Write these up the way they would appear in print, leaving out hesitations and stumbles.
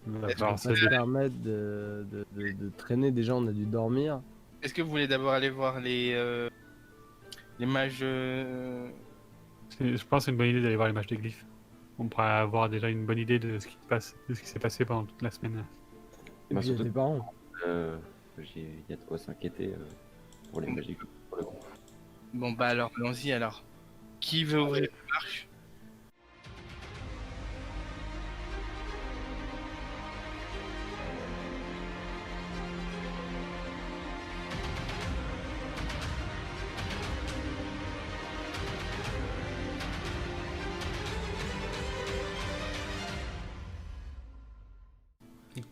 On va Est-ce pouvoir que, se se permettre de traîner. Déjà, on a dû dormir. est-ce que vous voulez d'abord aller voir les mages Je pense que c'est une bonne idée d'aller voir les matchs des glyphes. On pourra avoir déjà une bonne idée de ce qui se passe, de ce qui s'est passé pendant toute la semaine. Et Bah, puis, il y a surtout tes parents. il y a de quoi s'inquiéter pour les magiques, pour le coup. Bon bah alors, allons-y alors. Qui veut ouvrir la marche?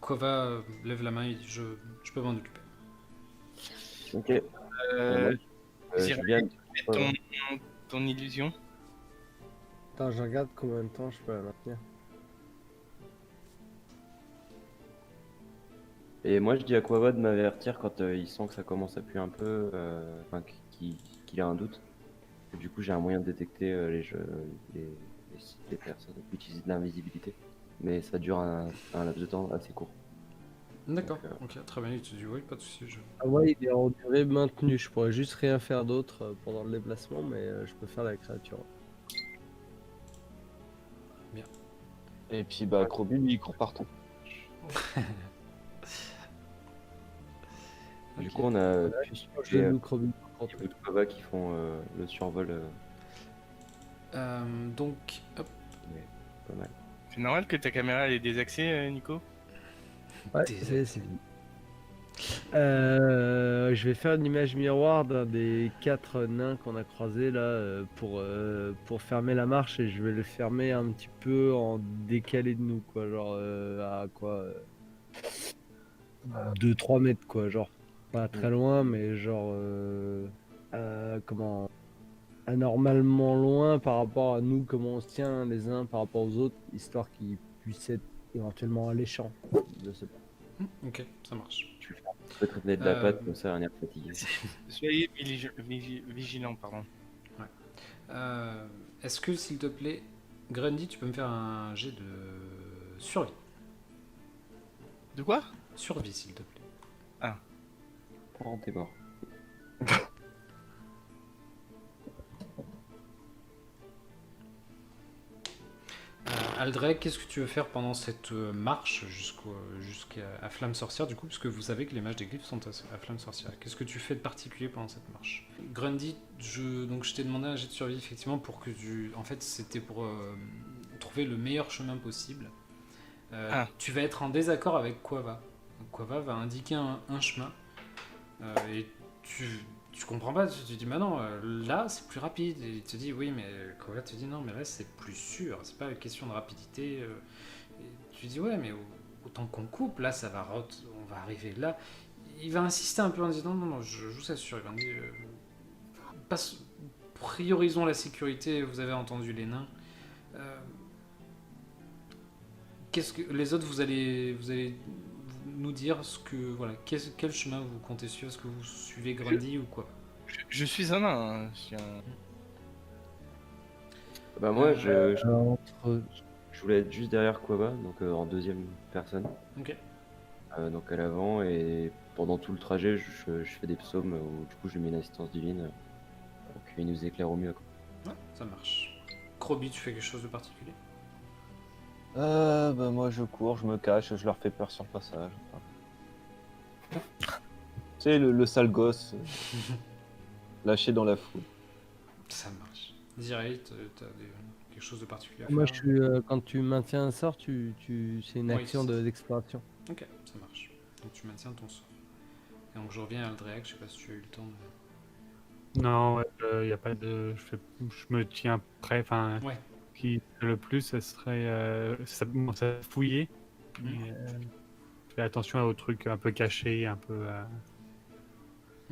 Kova lève la main et dit je peux m'en occuper. Ok. Euh, Je Zira, viens. fais ton illusion. Attends, je regarde combien de temps je peux la maintenir. Et moi, je dis à Quava de m'avertir quand il sent que ça commence à puer un peu, enfin, qu'il a un doute. Et du coup, j'ai un moyen de détecter les, les personnes qui utilisent de l'invisibilité. Mais ça dure un laps de temps assez court. D'accord, Donc, ok, très bien, il te dit oui, pas de soucis. Ah ouais, il est en durée maintenue. Je pourrais juste rien faire d'autre pendant le déplacement, mais je peux faire la créature. Et puis bah Krobi lui il court partout. Du Ok. coup, on a Je loue Krobin. de Quava qui font le survol, Donc, hop, mais pas mal. C'est normal que ta caméra elle est désaxée, Nico? Ouais, Désolé. c'est fini. Je vais faire une image miroir d'un des 4 nains qu'on a croisés là pour fermer la marche, et je vais le fermer un petit peu en décalé de nous, quoi, genre à quoi 2-3 mètres, quoi, genre pas très loin, mais genre comment anormalement loin par rapport à nous, comment on se tient les uns par rapport aux autres, histoire qu'ils puissent être éventuellement alléchants. Je sais pas. ok, ça marche. Tu peux te retenir de la patte comme ça, un air fatigué. Soyez vigilants, pardon. Est-ce que, s'il te plaît, Grundy, tu peux me faire un jet de survie? De quoi? Survie, s'il te plaît. Oh, t'es mort. Aldreg, qu'est-ce que tu veux faire pendant cette marche jusqu'à Flamme Sorcière, du coup, puisque vous savez que les mages des glyphes sont à Flamme Sorcière. Qu'est-ce que tu fais de particulier pendant cette marche? Grundy, donc je t'ai demandé un jet de survie, effectivement, pour que tu... En fait, c'était pour trouver le meilleur chemin possible. Tu vas être en désaccord avec Quava. Quava va indiquer un chemin, et tu comprends pas, tu te dis bah non, là c'est plus rapide, et il te dit oui, mais Quava te dit non, mais là c'est plus sûr, c'est pas une question de rapidité, et tu dis ouais, mais autant qu'on coupe, là ça va, on va arriver là. Il va insister un peu en disant non, je vous assure, il va me dire priorisons la sécurité, vous avez entendu les nains. Qu'est-ce que les autres, vous allez nous dire ce que voilà, quel chemin vous comptez suivre? Est-ce que vous suivez Grundy ou quoi? Je suis un nain. Hein. Je suis un... Bah moi, Entre... je voulais être juste derrière Quava, donc en deuxième personne. Ok. Donc à l'avant, et pendant tout le trajet, je fais des psaumes où du coup je mets une assistance divine pour qu'il nous éclaire au mieux, quoi. Ouais, ça marche. Krobi, tu fais quelque chose de particulier? Bah moi je cours, je me cache, je leur fais peur sur le passage. Tu sais le sale gosse lâché dans la foule. Ça marche. Ziraï, t'as quelque chose de particulier à Moi, faire? je suis quand tu maintiens un sort, c'est une Oui, action c'est ça. d'exploration. Ok, ça marche. Donc tu maintiens ton sort. Et donc je reviens à Aldreac, je sais pas si tu as eu le temps de... Non, y a pas de. Je me tiens prêt. Enfin, Ouais. qui le plus, ça serait ça fouiller. Mhm. Mais, je fais attention aux trucs un peu cachés, un peu.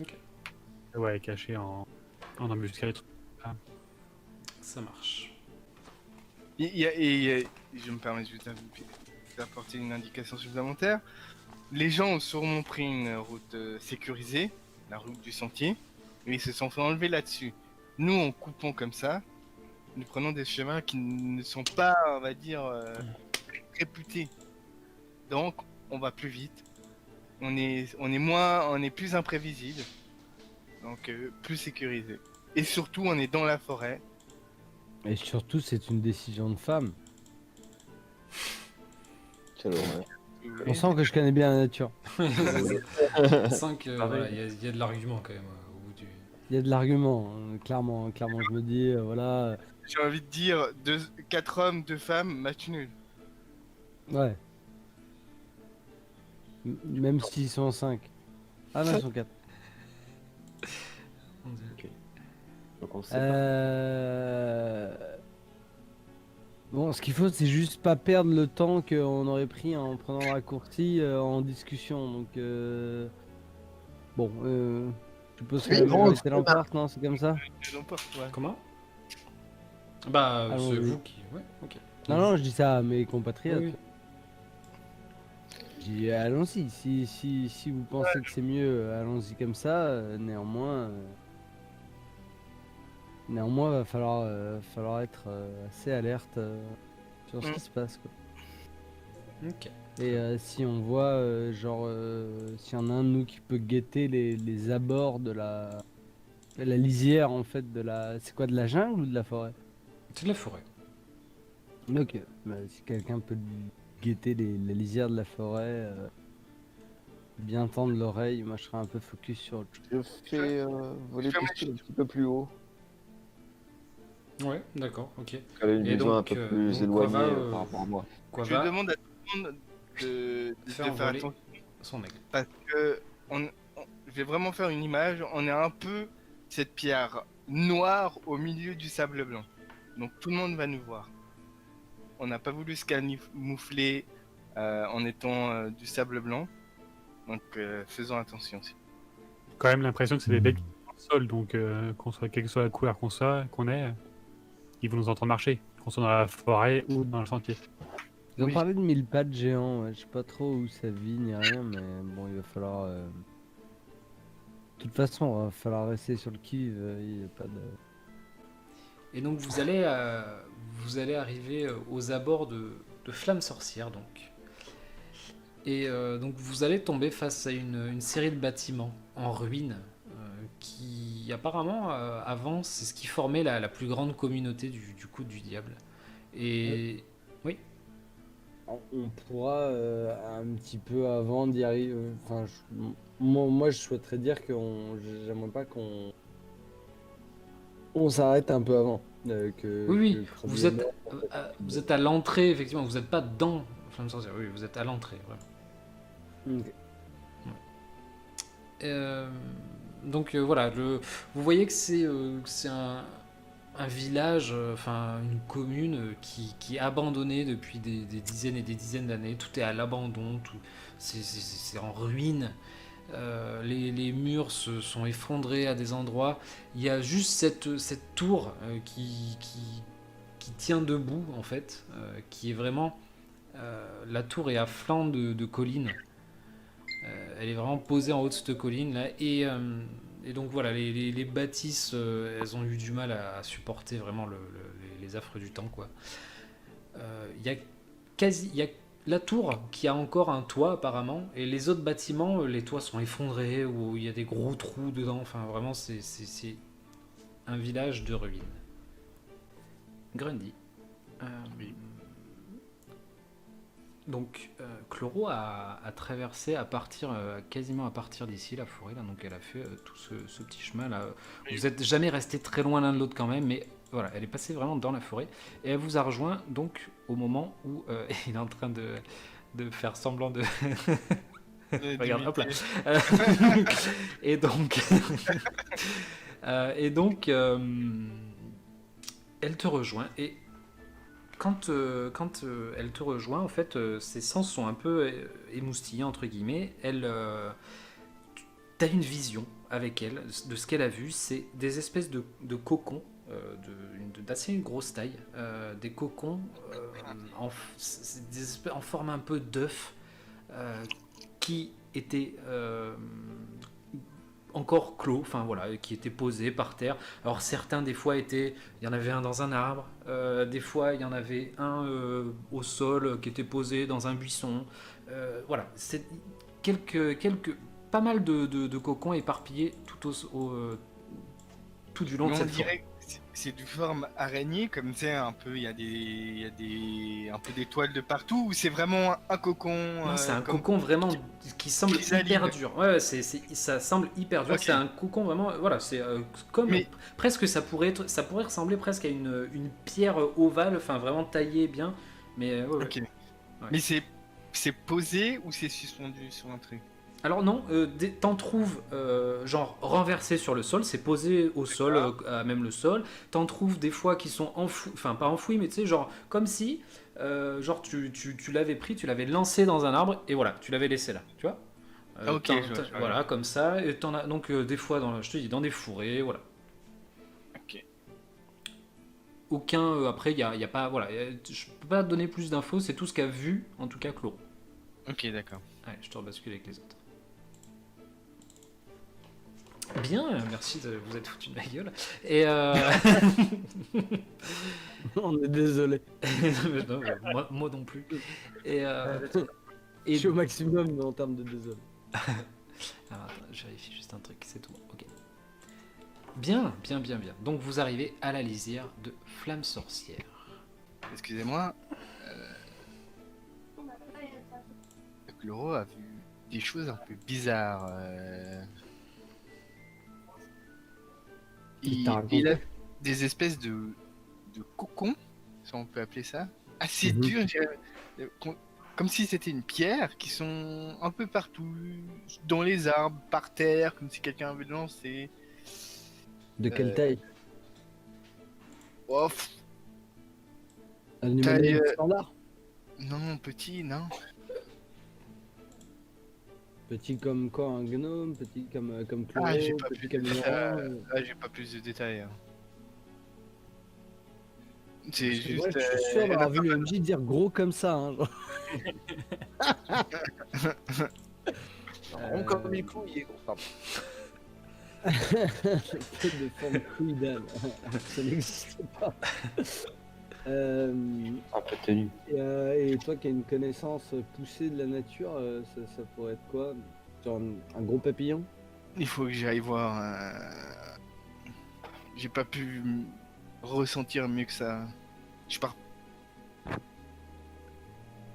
Ok. Ouais, cachés en embuscade. Ça marche. Je me permets juste d'apporter une indication supplémentaire. Les gens ont sûrement pris une route sécurisée, la route du sentier, et ils se sont fait enlever là-dessus. Nous, en coupant comme ça, nous prenons des chemins qui ne sont pas, on va dire, réputés. Donc, on va plus vite. On est plus imprévisible. Donc, plus sécurisé. Et surtout, on est dans la forêt. Et surtout, c'est une décision de femme. Quelle horreur. On sent que je connais bien la nature. On sent que voilà, il y a de l'argument quand même au bout du. Il y a de l'argument, hein. Clairement, clairement. Je me dis, voilà, J'ai envie de dire 4 hommes, 2 femmes, match nul. ouais. Même s'ils sont 5. Ah non, ils sont 4. Donc on sait pas. Bon, ce qu'il faut, c'est juste pas perdre le temps qu'on aurait pris en prenant le raccourci en discussion. Donc, bon, je suppose que la majorité l'emporte, non? C'est comme ça? Ils emportent, ouais. Comment? Bah, Allons, c'est oui. vous qui. Ouais, ok. Non, non, je dis ça à mes compatriotes. Oui, oui. Je dis, allons-y. Si vous pensez que c'est mieux, allons-y comme ça. Néanmoins, va falloir être assez alerte sur ce qui se passe, quoi. Ok. Et si on voit, s'il y en a un de nous qui peut guetter les abords de la lisière, en fait, c'est quoi, de la jungle ou de la forêt? C'est de la forêt. Ok, bah, si quelqu'un peut guetter la lisière de la forêt, bien tendre l'oreille, moi je serai un peu focus sur autre chose. Je fais voler pistole un petit peu plus haut. Ouais, d'accord, ok. Elle a une Et vision donc, un peu plus donc, éloignée Quava, par rapport à moi. Quoi Je va demande à tout le monde de faire faire voler attention. son aigle. Parce que je vais vraiment faire une image. On est un peu cette pierre noire au milieu du sable blanc. Donc tout le monde va nous voir. On n'a pas voulu se camoufler en étant du sable blanc. Donc faisons attention. Quand même l'impression que c'est des bêtes qui sont dans le sol, donc quelle que soit la couleur qu'on ait, ils vont nous entendre marcher, qu'on soit dans la forêt ou dans le sentier. Ils ont Oui. parlé de 1000 pattes géants, ouais, je sais pas trop où ça vit ni rien, mais bon, il va falloir. De toute façon, il va falloir rester sur le qui, il n'y a pas de. Et donc vous allez arriver aux abords de Flamme Sorcière donc. Et donc vous allez tomber face à une série de bâtiments en ruine qui apparemment avant c'est ce qui formait la plus grande communauté du Coude du Diable. Et oui, On pourra un petit peu avant d'y arriver. Enfin, moi, je souhaiterais dire que j'aimerais pas qu'on s'arrête un peu avant. oui, Que oui, Crabby vous êtes à l'entrée effectivement, vous n'êtes pas dans Flamme Sorcière, oui, vous êtes à l'entrée, vraiment. Ok. Donc voilà, vous voyez que c'est un village, enfin une commune qui est abandonnée depuis des dizaines et des dizaines d'années. Tout est à l'abandon, c'est en ruine. Les murs se sont effondrés à des endroits. Il y a juste cette tour qui tient debout en fait, qui est vraiment la tour est à flanc de colline. Elle est vraiment posée en haut de cette colline là et donc voilà les bâtisses elles ont eu du mal à supporter vraiment les affres du temps quoi. Il y a la tour qui a encore un toit apparemment et les autres bâtiments les toits sont effondrés ou il y a des gros trous dedans, enfin vraiment c'est un village de ruines. Grundy. Oui. Donc, Chloro a traversé quasiment à partir d'ici la forêt, là, donc elle a fait tout ce petit chemin là. Vous n'êtes jamais resté très loin l'un de l'autre quand même, mais voilà, elle est passée vraiment dans la forêt et elle vous a rejoint donc au moment où il est en train de faire semblant de. Regarde, hop là. Et donc, elle te rejoint et quand elle te rejoint, en fait, ses sens sont un peu émoustillés, entre guillemets. T'as une vision avec elle de ce qu'elle a vu. C'est des espèces de cocons d'assez grosse taille. Des cocons en forme un peu d'œuf qui étaient encore clos, enfin voilà, qui étaient posés par terre. Alors certains des fois il y en avait un dans un arbre, des fois il y en avait un au sol qui était posé dans un buisson. Voilà, c'est pas mal de cocons éparpillés tout du long Mais de on cette forêt. dirait que c'est du forme araignée, comme c'est un peu, un peu des toiles de partout, ou c'est vraiment un cocon Non, c'est un comme cocon vraiment qui semble chrysalide. hyper dur. Ouais, ça semble hyper dur. Ok. C'est un cocon vraiment, voilà, c'est comme Mais- presque ça pourrait ressembler presque à une pierre ovale, enfin vraiment taillée bien. Mais ouais, ouais. Ok. Mais c'est posé ou c'est suspendu sur un truc? Alors non, t'en trouves genre renversés sur le sol, c'est posé au sol, à même le sol. T'en trouves des fois qui sont enfouis, enfin pas enfouis, mais tu sais, genre comme si, genre tu l'avais pris, tu l'avais lancé dans un arbre et voilà, tu l'avais laissé là, tu vois. Ok, je vois. Voilà, comme ça. Et t'en as donc des fois, je te dis, dans des fourrés, voilà. Ok. Aucun, après, il y a pas, voilà, je peux pas te donner plus d'infos, c'est tout ce qu'a vu, en tout cas, Clo. Ok, d'accord. Allez, je te rebascule avec les autres. Bien, merci de vous être foutu de ma gueule. Et On est désolé. non, moi non plus. Et, Je et suis au maximum en termes de désolé. alors, attends, je vérifie juste un truc, c'est tout. Ok. Bien. Donc vous arrivez à la lisière de Flamme Sorcière. Excusez-moi. Chloro a vu des choses un peu bizarres. Il t'a raconté. Il a des espèces de cocons, si on peut appeler ça, assez Mhm. durs, je dirais, comme si c'était une pierre, qui sont un peu partout, dans les arbres, par terre, comme si quelqu'un avait lancé. De quelle Euh, taille? Oh, Un taille, humanoïde standard? non, petit, non. Petit comme quoi, un gnome? Petit comme Chloro? Ah, j'ai pas Petit plus comme de une détails. orange? J'ai pas plus de détails. Hein. C'est Parce que juste. moi, je suis sûr d'avoir vu le MJ dire gros comme ça. Hein, genre. Rond comme une couille, gros. Pardon. Tête de forme couillane. Ça n'existe pas. Un peu tenu. Et toi qui as une connaissance poussée de la nature, ça pourrait être quoi? Genre un gros papillon? Il faut que j'aille voir. J'ai pas pu ressentir mieux que ça. Je pars.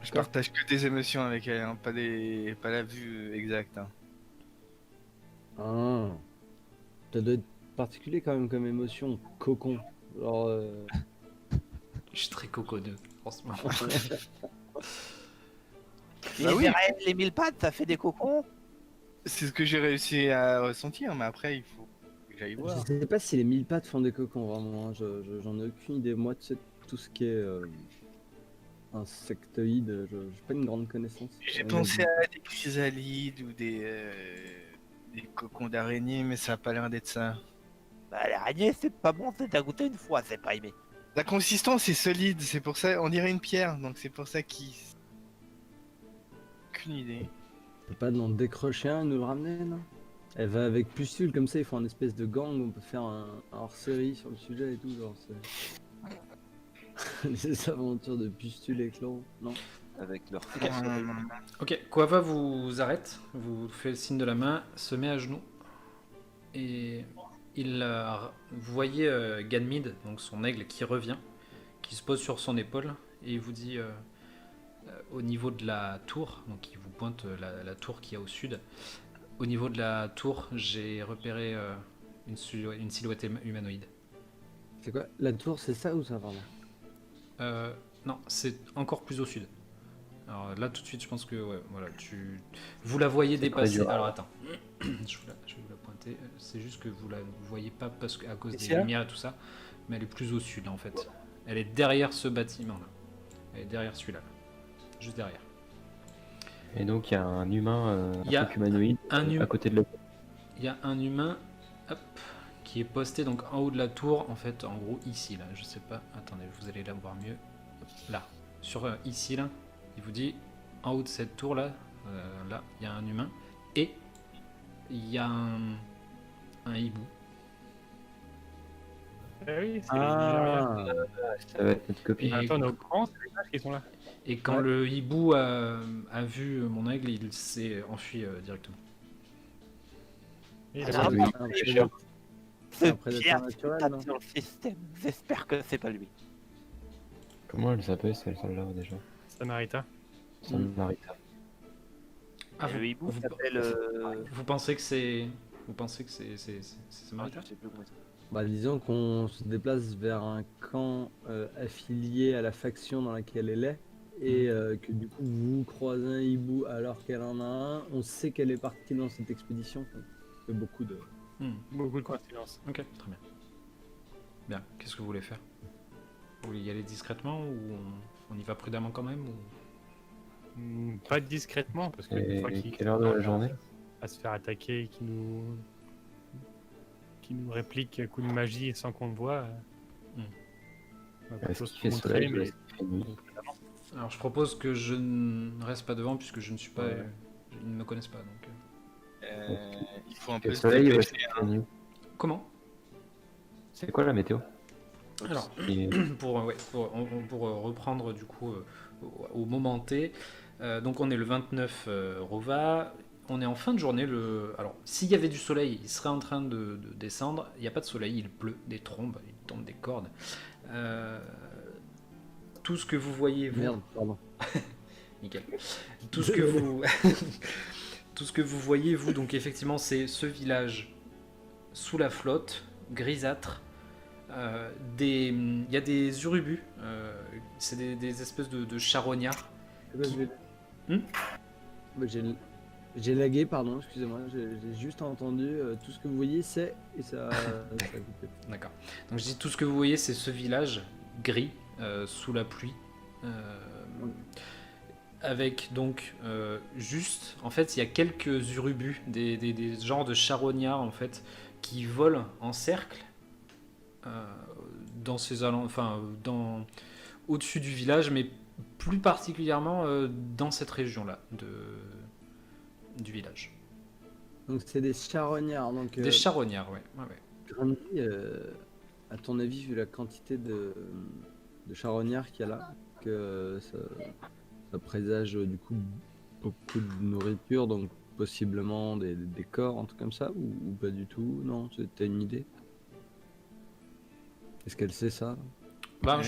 Je Quoi? partage que des émotions avec elle, hein, pas la vue exacte. Hein. Ah. Ça doit être particulier quand même comme émotion. Cocon. Genre. Je suis très coconneux en ce moment. Les Bah oui. arènes, les mille pattes, ça fait des cocons. C'est ce que j'ai réussi à ressentir, mais après il faut que j'aille voir. Je sais pas si les mille pattes font des cocons vraiment. Hein. J'en ai aucune idée. Moi, tu sais, tout ce qui est insectoïde, j'ai pas une grande connaissance. J'ai pensé à des chrysalides ou des cocons d'araignée, mais ça a pas l'air d'être ça. Bah, l'araignée, c'est pas bon, c'est à goûter une fois, c'est pas aimé. La consistance est solide, c'est pour ça, on dirait une pierre, donc c'est pour ça qu'il. Aucune idée. On peut pas en décrocher un et nous le ramener, non? Elle va avec Pustule, comme ça ils font un espèce de gang, on peut faire un hors-série sur le sujet et tout, genre c'est... Les aventures de Pustule et Chloro, non? Avec leur Ok, Quava vous arrête, vous fait le signe de la main, se met à genoux et vous voyez Ganmid, donc son aigle qui revient, qui se pose sur son épaule et il vous dit au niveau de la tour, donc il vous pointe la tour qui est au sud. Au niveau de la tour, j'ai repéré une silhouette humanoïde. C'est quoi? La tour, c'est ça ou ça, pardon? Non, c'est encore plus au sud. Alors là, tout de suite, je pense que ouais, voilà, vous la voyez dépasser. dur. Alors attends, je vais vous la pointer. C'est juste que vous la voyez pas parce qu'à cause des c'est là lumières et tout ça, mais elle est plus au sud là, en fait. Elle est derrière ce bâtiment là. Elle est derrière celui-là, là. Juste derrière. Et donc il y a un humain Il y a un peu humanoïde un à côté de la. Il y a un humain, hop, qui est posté donc en haut de la tour, en fait, en gros ici là. Je sais pas. Attendez, vous allez la voir mieux. Là, sur ici là. Il vous dit, en haut de cette tour là, là, il y a un humain et il y a un hibou. Eh oui, c'est les Nigériens. Ah, Ça va être notre copie. Et- Attends, on est au courant, c'est les mages qui sont là. Et quand le hibou a vu mon aigle, il s'est enfui directement. Et Ah, là, oui. un pêcheur. C'est un Ce prédateur Pierre naturel, tape non? sur le système. J'espère que c'est pas lui. Comment elle s'appelle celle-là déjà Samaritain. Samarita. Ah, Et le hibou vous- s'appelle. Vous pensez que c'est... Vous pensez que c'est Samaritain? Je sais plus comment il s'appelle. Bah, disons qu'on se déplace vers un camp affilié à la faction dans laquelle elle est, et que du coup vous croisez un hibou alors qu'elle en a un, on sait qu'elle est partie dans cette expédition. Ça fait beaucoup de... Hmm. Beaucoup de coïncidences. Ok, très bien. Bien, qu'est-ce que vous voulez faire? Vous voulez y aller discrètement ou on y va prudemment quand même ou... Pas discrètement, parce que une fois Et qu'il quelle heure de la journée? à se faire attaquer et qui nous réplique à coup de magie sans qu'on le voit. On va plutôt Est-ce se qu'il fait montrer, soleil ou mais est-ce qu'il fait nuit? Alors je propose que je ne reste pas devant puisque je ne suis pas... Ouais. Ils ne me connaissent pas donc... Il faut un Il peu fait se soleil ou est-ce dépêcher. qu'il fait nuit? Comment? C'est quoi la météo? Alors, Et- pour reprendre du coup au moment T, donc on est le 29 Rova, on est en fin de journée. Alors, s'il y avait du soleil, il serait en train de descendre. Il n'y a pas de soleil, il pleut, des trombes, il tombe des cordes. Tout ce que vous voyez, vous, Merde, pardon. nickel. Tout ce que vous, tout ce que vous voyez, vous, donc effectivement, c'est ce village sous la flotte, grisâtre. Il y a des urubus, c'est des espèces de charognards. Hmm Bah, j'ai lagué, pardon, excusez-moi, j'ai juste entendu tout ce que vous voyez, c'est... Et ça a coupé. D'accord. Donc je dis tout ce que vous voyez, c'est ce village gris sous la pluie, avec donc juste, en fait, il y a quelques urubus, des genres de charognards en fait, qui volent en cercle dans ces au-dessus du village, mais plus particulièrement dans cette région-là du village. Donc c'est des charognards, donc... Des charognards, ouais. Grandi, à ton avis, vu la quantité de charognards qu'il y a là, que ça présage du coup beaucoup de nourriture, donc possiblement des corps, un truc comme ça, ou pas du tout? Non, t'as une idée? Est-ce qu'elle sait ça? Bah,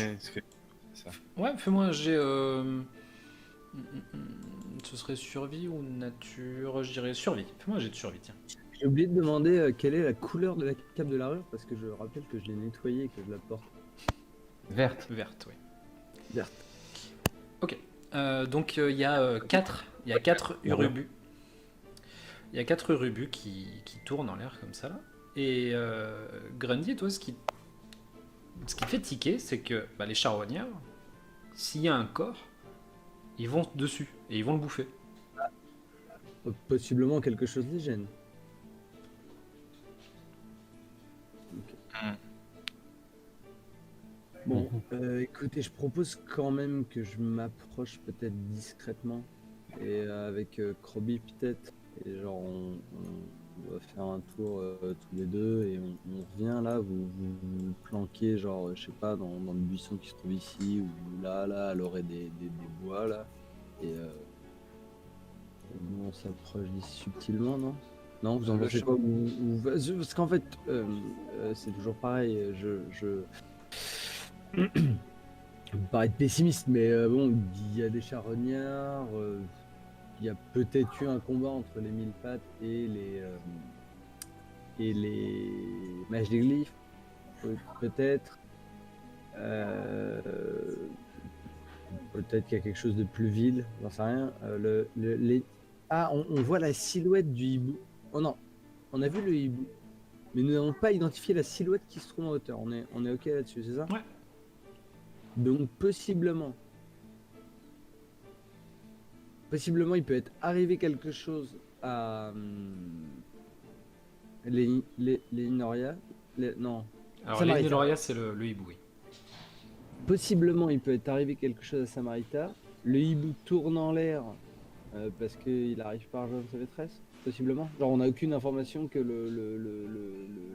ouais, fais-moi un jet. Ce serait survie ou nature? Je dirais survie. Fais-moi un jet de survie, tiens. J'ai oublié de demander quelle est la couleur de la cape de l'armure, parce que je rappelle que je l'ai nettoyée et que je la porte. Verte. Verte, oui. Verte. Ok. Donc il y a 4 urubus. Il y a 4 urubus qui tournent en l'air comme ça là. Et Grundy, toi, ce qui te fait tiquer, c'est que les charognards, s'il y a un corps, ils vont dessus et ils vont le bouffer. Possiblement quelque chose les gêne. Bon, écoutez, je propose quand même que je m'approche peut-être discrètement et avec Krobi peut-être, et genre on va faire un tour tous les deux et on revient là, vous planquez genre je sais pas dans le buisson qui se trouve ici ou là à l'orée des bois là et nous on s'approche d'ici subtilement, non? Non, vous en pensez pas parce qu'en fait c'est toujours pareil, je me paraît être pessimiste, mais bon, il y a des charognards, il y a peut-être eu un combat entre les mille pattes et les mages des glyphes, peut-être. Peut-être qu'il y a quelque chose de plus vil, j'en sais rien. On voit la silhouette du hibou. Oh non, on a vu le hibou, mais nous n'avons pas identifié la silhouette qui se trouve en hauteur. On est ok là-dessus, c'est ça? Ouais. Donc possiblement, il peut être arrivé quelque chose à les Noria. Non. Alors Samarita. les Neloria, c'est le hibou, oui. Possiblement, il peut être arrivé quelque chose à Samarita. Le hibou tourne en l'air parce qu'il arrive pas à rejoindre sa maîtresse, possiblement. Genre, on n'a aucune information que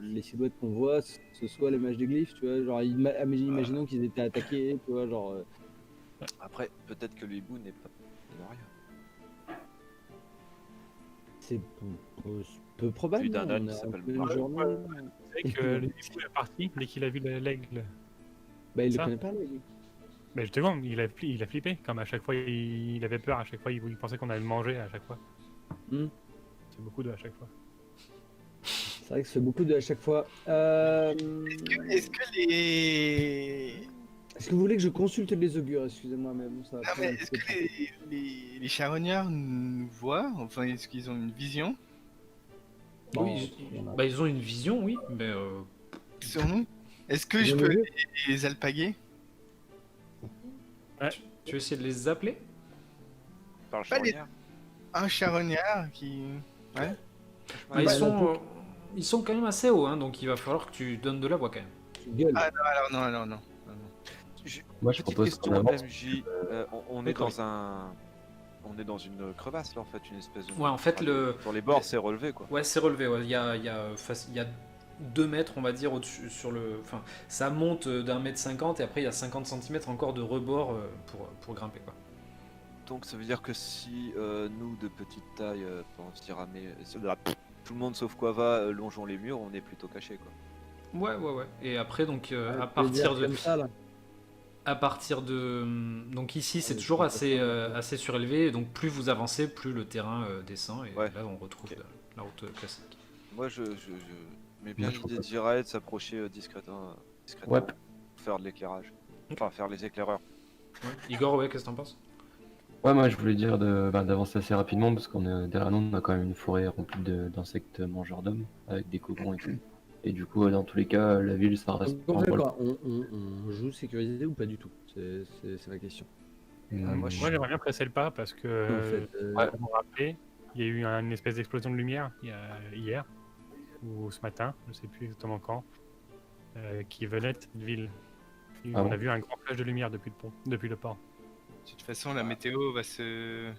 les silhouettes qu'on voit, ce soit les mages des glyphes, tu vois. Genre, imaginons qu'ils étaient attaqués, tu vois, genre. Après, peut-être que le hibou n'est pas de rien. C'est peu probable. Celui d'un on âne est qui en s'appelle pleine Marc. journée. C'est que le hibou est parti dès qu'il a vu l'aigle. Bah, il le Ça. connaît pas, lui. Mais justement, il a flippé. Comme à chaque fois, il avait peur. À chaque fois, il pensait qu'on allait le manger à chaque fois. Hmm. C'est beaucoup de à chaque fois. C'est vrai que ça fait beaucoup de à chaque fois. Est-ce que les. Est-ce que vous voulez que je consulte les augures? Excusez-moi, mais bon, ça va Non, prendre mais un est-ce petit peu que de temps. les charognards nous voient? Enfin, est-ce qu'ils ont une vision Bon, Oui, on a- bah, ils ont une vision, oui, mais sur nous? Est-ce que Vous je avez peux vu les alpaguer? tu veux essayer de les appeler? Par le Pas les- charognard. Un charognard qui. Ouais. Ah, Bah, ils sont quand même assez hauts, hein, donc il va falloir que tu donnes de la voix quand même. tu gueules. Ah non, alors non. Moi, je Petite propose question, qu'on avance. MJ. On est dans un. On est dans une crevasse là en fait, une espèce de. Ouais, en fait, Sur les bords, c'est relevé quoi. Ouais, c'est relevé. Ouais. Il y a 2 mètres, on va dire, au-dessus sur le. Enfin, ça monte d'1,50 m et après il y a 50 cm encore de rebord pour grimper quoi. Donc ça veut dire que si nous de petite taille, on se dira mais tout le monde sauf Quava longeons les murs, on est plutôt caché quoi. Ouais. Et après donc Ouais, à tu veux dire partir de comme ça, là. à partir de donc ici c'est toujours assez surélevé. Et donc plus vous avancez, plus le terrain descend et Ouais. là on retrouve Ok. la route classique. Moi je mets bien Moi, je l'idée propose- d'Iraed de s'approcher discrètement, Ouais. pour faire de l'éclairage. Enfin faire les éclaireurs. Ouais. Igor, ouais, qu'est-ce que t'en penses? Ouais, moi je voulais dire d'avancer assez rapidement parce qu'on est derrière nous, on a quand même une forêt remplie d'insectes mangeurs d'hommes avec des cocons et tout. Et du coup, dans tous les cas, la ville ça reste Donc, on en fait rôle. quoi on joue sécurisé ou pas du tout? C'est ma question. moi, je- Moi, j'aimerais bien presser le pas parce que, En fait, vous me rappelez, il y a eu une espèce d'explosion de lumière hier ou ce matin, je sais plus exactement quand, qui venait de cette ville. Et Ah on bon a vu un grand flash de lumière depuis le port. De toute façon, la météo va se.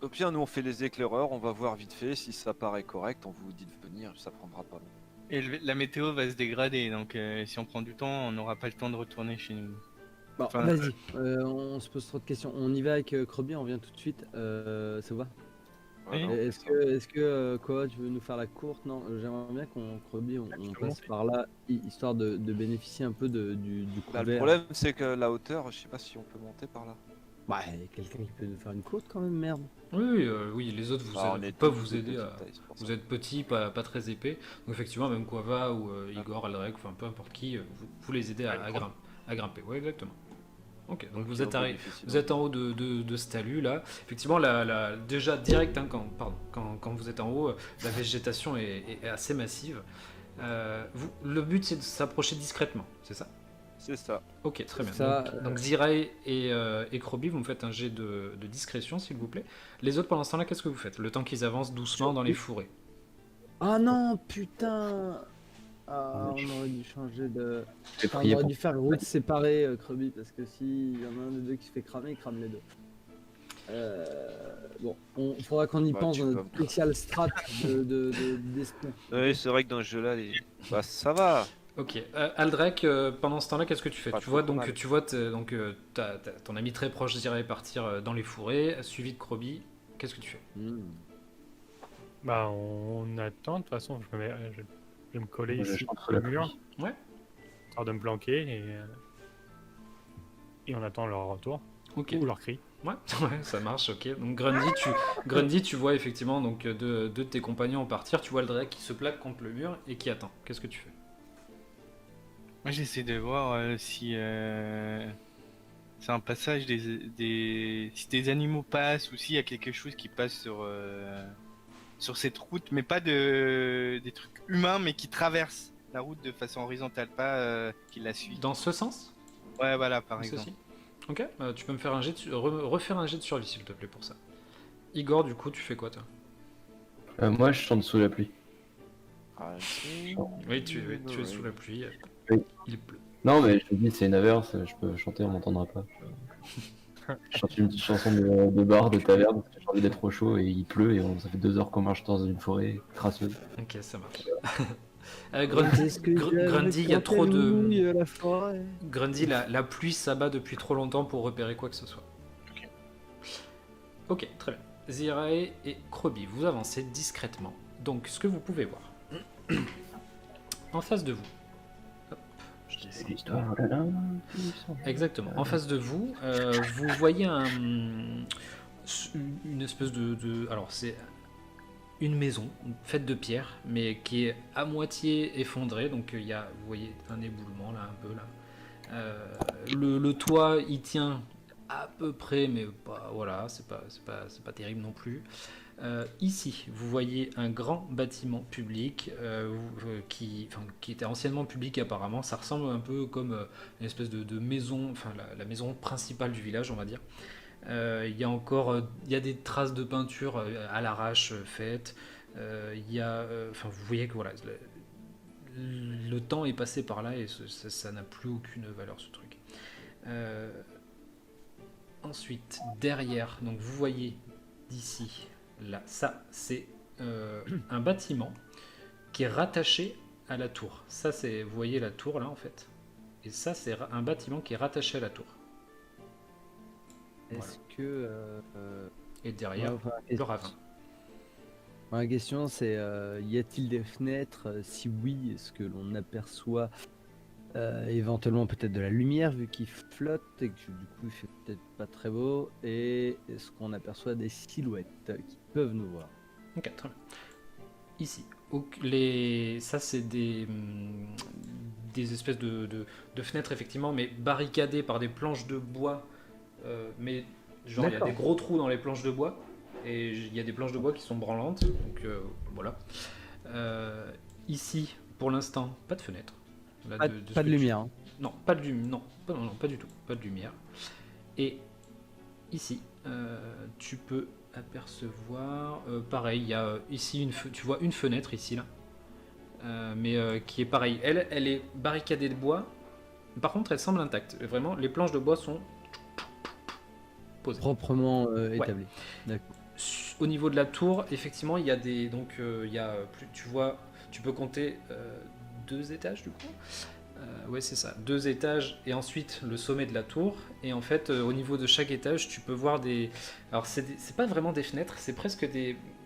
Au pire, nous on fait les éclaireurs, on va voir vite fait si ça paraît correct, on vous dit de venir, ça prendra pas long. Et la météo va se dégrader, donc si on prend du temps, on n'aura pas le temps de retourner chez nous. bon, enfin, vas-y, on se pose trop de questions. On y va avec Croby, on revient tout de suite. Ça vous va? Oui. non, Est-ce que quoi, tu veux nous faire la courte? Non, j'aimerais bien qu'on Croby, on peux passe monter. par là, histoire de bénéficier un peu du Bah, couvert. le problème c'est que la hauteur, je sais pas si on peut monter par là. Bah, y a quelqu'un qui peut nous faire une côte quand même, merde. Oui, les autres Bah, vous est peuvent tous vous de aider petite à. taille, c'est pour ça. Vous êtes petit, pas très épais. Donc effectivement, même Quava ou Igor, Aldrek, enfin peu importe qui, vous les aidez à grimper. Ouais, exactement. Ok, donc vous êtes vous êtes en haut de ce talus là. Effectivement, déjà direct, hein, quand vous êtes en haut, la végétation est assez massive. Le but c'est de s'approcher discrètement, c'est ça? C'est ça. Ok, très bien. Ça, Donc Zirai et Krobi, vous me faites un jet de discrétion s'il vous plaît. Les autres pendant ce temps-là, qu'est-ce que vous faites? Le temps qu'ils avancent doucement dans les fourrés. Ah non, putain! Ah, on aurait dû changer de. J'ai Enfin, on prié aurait pour dû faire route séparée, Croby, parce que s'il y en a un des deux qui se fait cramer, il crame les deux. Bon, il faudra qu'on y Bah, pense tu dans vas notre me spécial strat d'espion. Oui, c'est vrai que dans ce jeu-là, bah ça va. Ok, Aldrek, pendant ce temps-là, qu'est-ce que tu fais? Pas Tu trop vois mal. donc t'as ton ami très proche Zirai partir dans les fourrés, suivi de Krobi. Qu'est-ce que tu fais? Bah, on attend, de toute façon, je vais me coller Je ici chante sur la le mur, pluie. Ouais. histoire de me planquer et on attend leur retour Ok. ou leur cri. Ouais, ouais, ça marche, ok. Donc Grundy, tu vois effectivement donc deux de tes compagnons partir, tu vois le qui se plaque contre le mur et qui attend. Qu'est-ce que tu fais? Moi, j'essaie de voir si c'est un passage si des animaux passent ou s'il y a quelque chose qui passe sur cette route, mais pas des trucs humains, mais qui traversent la route de façon horizontale, pas qui la suit. Dans ce sens? Ouais, voilà, par Ceci. exemple. Ok, tu peux me faire refaire un jet de survie s'il te plaît pour ça. Igor, du coup, tu fais quoi toi? Moi, je chante sous la pluie. Oui, tu es sous la pluie. Oui. Il pleut. Non, mais je te dis, c'est une averse, je peux chanter, on m'entendra pas. Je chante une petite chanson de bar, de taverne, parce que j'ai envie d'être trop chaud et il pleut et ça fait 2 heures qu'on marche dans une forêt crasseuse. Ok, ça marche. Grundy, il y a trop de... La forêt. Grundy, la pluie s'abat depuis trop longtemps pour repérer quoi que ce soit. Ok, très bien. Zirae et Krobi, vous avancez discrètement. Donc, ce que vous pouvez voir, en face de vous, hop, je dis ça. C'est l'histoire de l'homme. Exactement. En face de vous, vous voyez une espèce alors, c'est une maison faite de pierre, mais qui est à moitié effondrée. Donc, il y a, vous voyez, un éboulement là, un peu là. Le toit, il tient à peu près, mais pas, voilà, c'est pas terrible non plus. Ici, vous voyez un grand bâtiment public qui était anciennement public apparemment. Ça ressemble un peu comme une espèce de maison, enfin la maison principale du village, on va dire. Il y a des traces de peinture à l'arrache faites. Vous voyez que voilà, le temps est passé par là et ça n'a plus aucune valeur ce truc. Ensuite, derrière, donc vous voyez d'ici, là, ça c'est un bâtiment qui est rattaché à la tour. Ça c'est, vous voyez la tour là en fait, et ça c'est un bâtiment qui est rattaché à la tour. Est-ce que Et derrière, le ravin. Ma question c'est y a-t-il des fenêtres? Si oui, est-ce que l'on aperçoit éventuellement peut-être de la lumière vu qu'il flotte et que du coup il fait peut-être pas très beau, et est-ce qu'on aperçoit des silhouettes qui peuvent nous voir? Ok, très bien. Ici, ça c'est des espèces de fenêtres effectivement, mais barricadées par des planches de bois, mais genre il y a des gros trous dans les planches de bois et il y a des planches de bois qui sont branlantes, donc voilà. Ici, pour l'instant, pas de fenêtre. Là, Pas de lumière. Hein. Non, pas de lumière. Non, pas du tout. Pas de lumière. Et ici, tu peux apercevoir, pareil, il y a ici tu vois une fenêtre ici là, mais qui est pareil. Elle est barricadée de bois. Par contre, elle semble intacte. Vraiment, les planches de bois sont posées. Proprement établies. D'accord. Au niveau de la tour, effectivement, il y a des tu peux compter 2 étages du coup. Ouais, c'est ça, 2 étages et ensuite le sommet de la tour. Et en fait, au niveau de chaque étage, tu peux voir des. Alors, c'est pas vraiment des fenêtres, c'est presque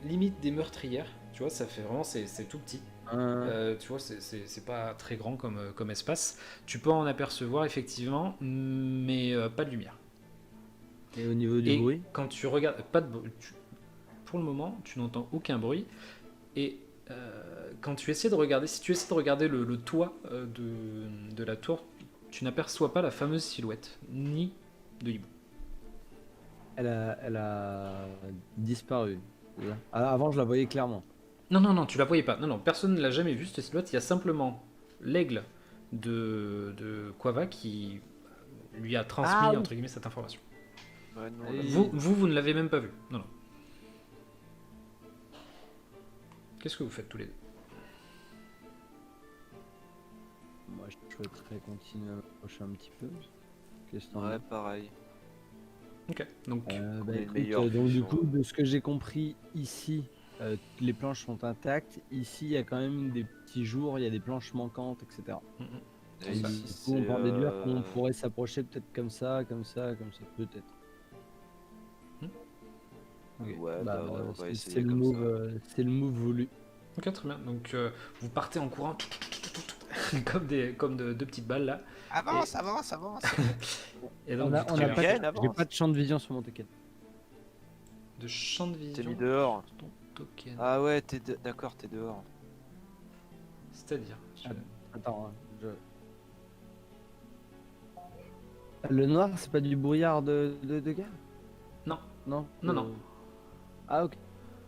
limite des meurtrières. Tu vois, ça fait vraiment, c'est tout petit. Tu vois, c'est pas très grand comme espace. Tu peux en apercevoir effectivement, mais pas de lumière. Et au niveau du bruit, quand tu regardes, pas de bruit. Pour le moment, tu n'entends aucun bruit. Et quand tu essaies de regarder, si tu essaies de regarder le toit de la tour, tu n'aperçois pas la fameuse silhouette, ni de hibou. Elle a disparu. Avant, je la voyais clairement. Non, tu la voyais pas. Non, personne ne l'a jamais vue cette silhouette. Il y a simplement l'aigle de Quava qui lui a transmis entre guillemets cette information. Ouais, non, Vous ne l'avez même pas vue. Non. Qu'est-ce que vous faites tous les deux? Moi, je souhaiterais continuer à m'approcher un petit peu. Qu'est-ce que t'en ouais, dis? pareil. Ok, donc donc du coup, de ce que j'ai compris ici, les planches sont intactes. Ici, il y a quand même des petits jours, il y a des planches manquantes, etc. Et Et du ici, coup, on peut en c'est, déduire qu'on pourrait s'approcher peut-être comme ça, peut-être. Ok. Ouais, on va essayer c'est le comme move, c'est le move voulu. Ok, très bien. Donc vous partez en courant comme de petites balles là. Avance. Et donc J'ai pas de champ de vision sur mon token. de champ de vision. T'es mis dehors. Ton token. Ah ouais, d'accord, t'es dehors. C'est-à-dire. Attends, le noir, c'est pas du brouillard de gars? Non. Non. Non. Ah ok.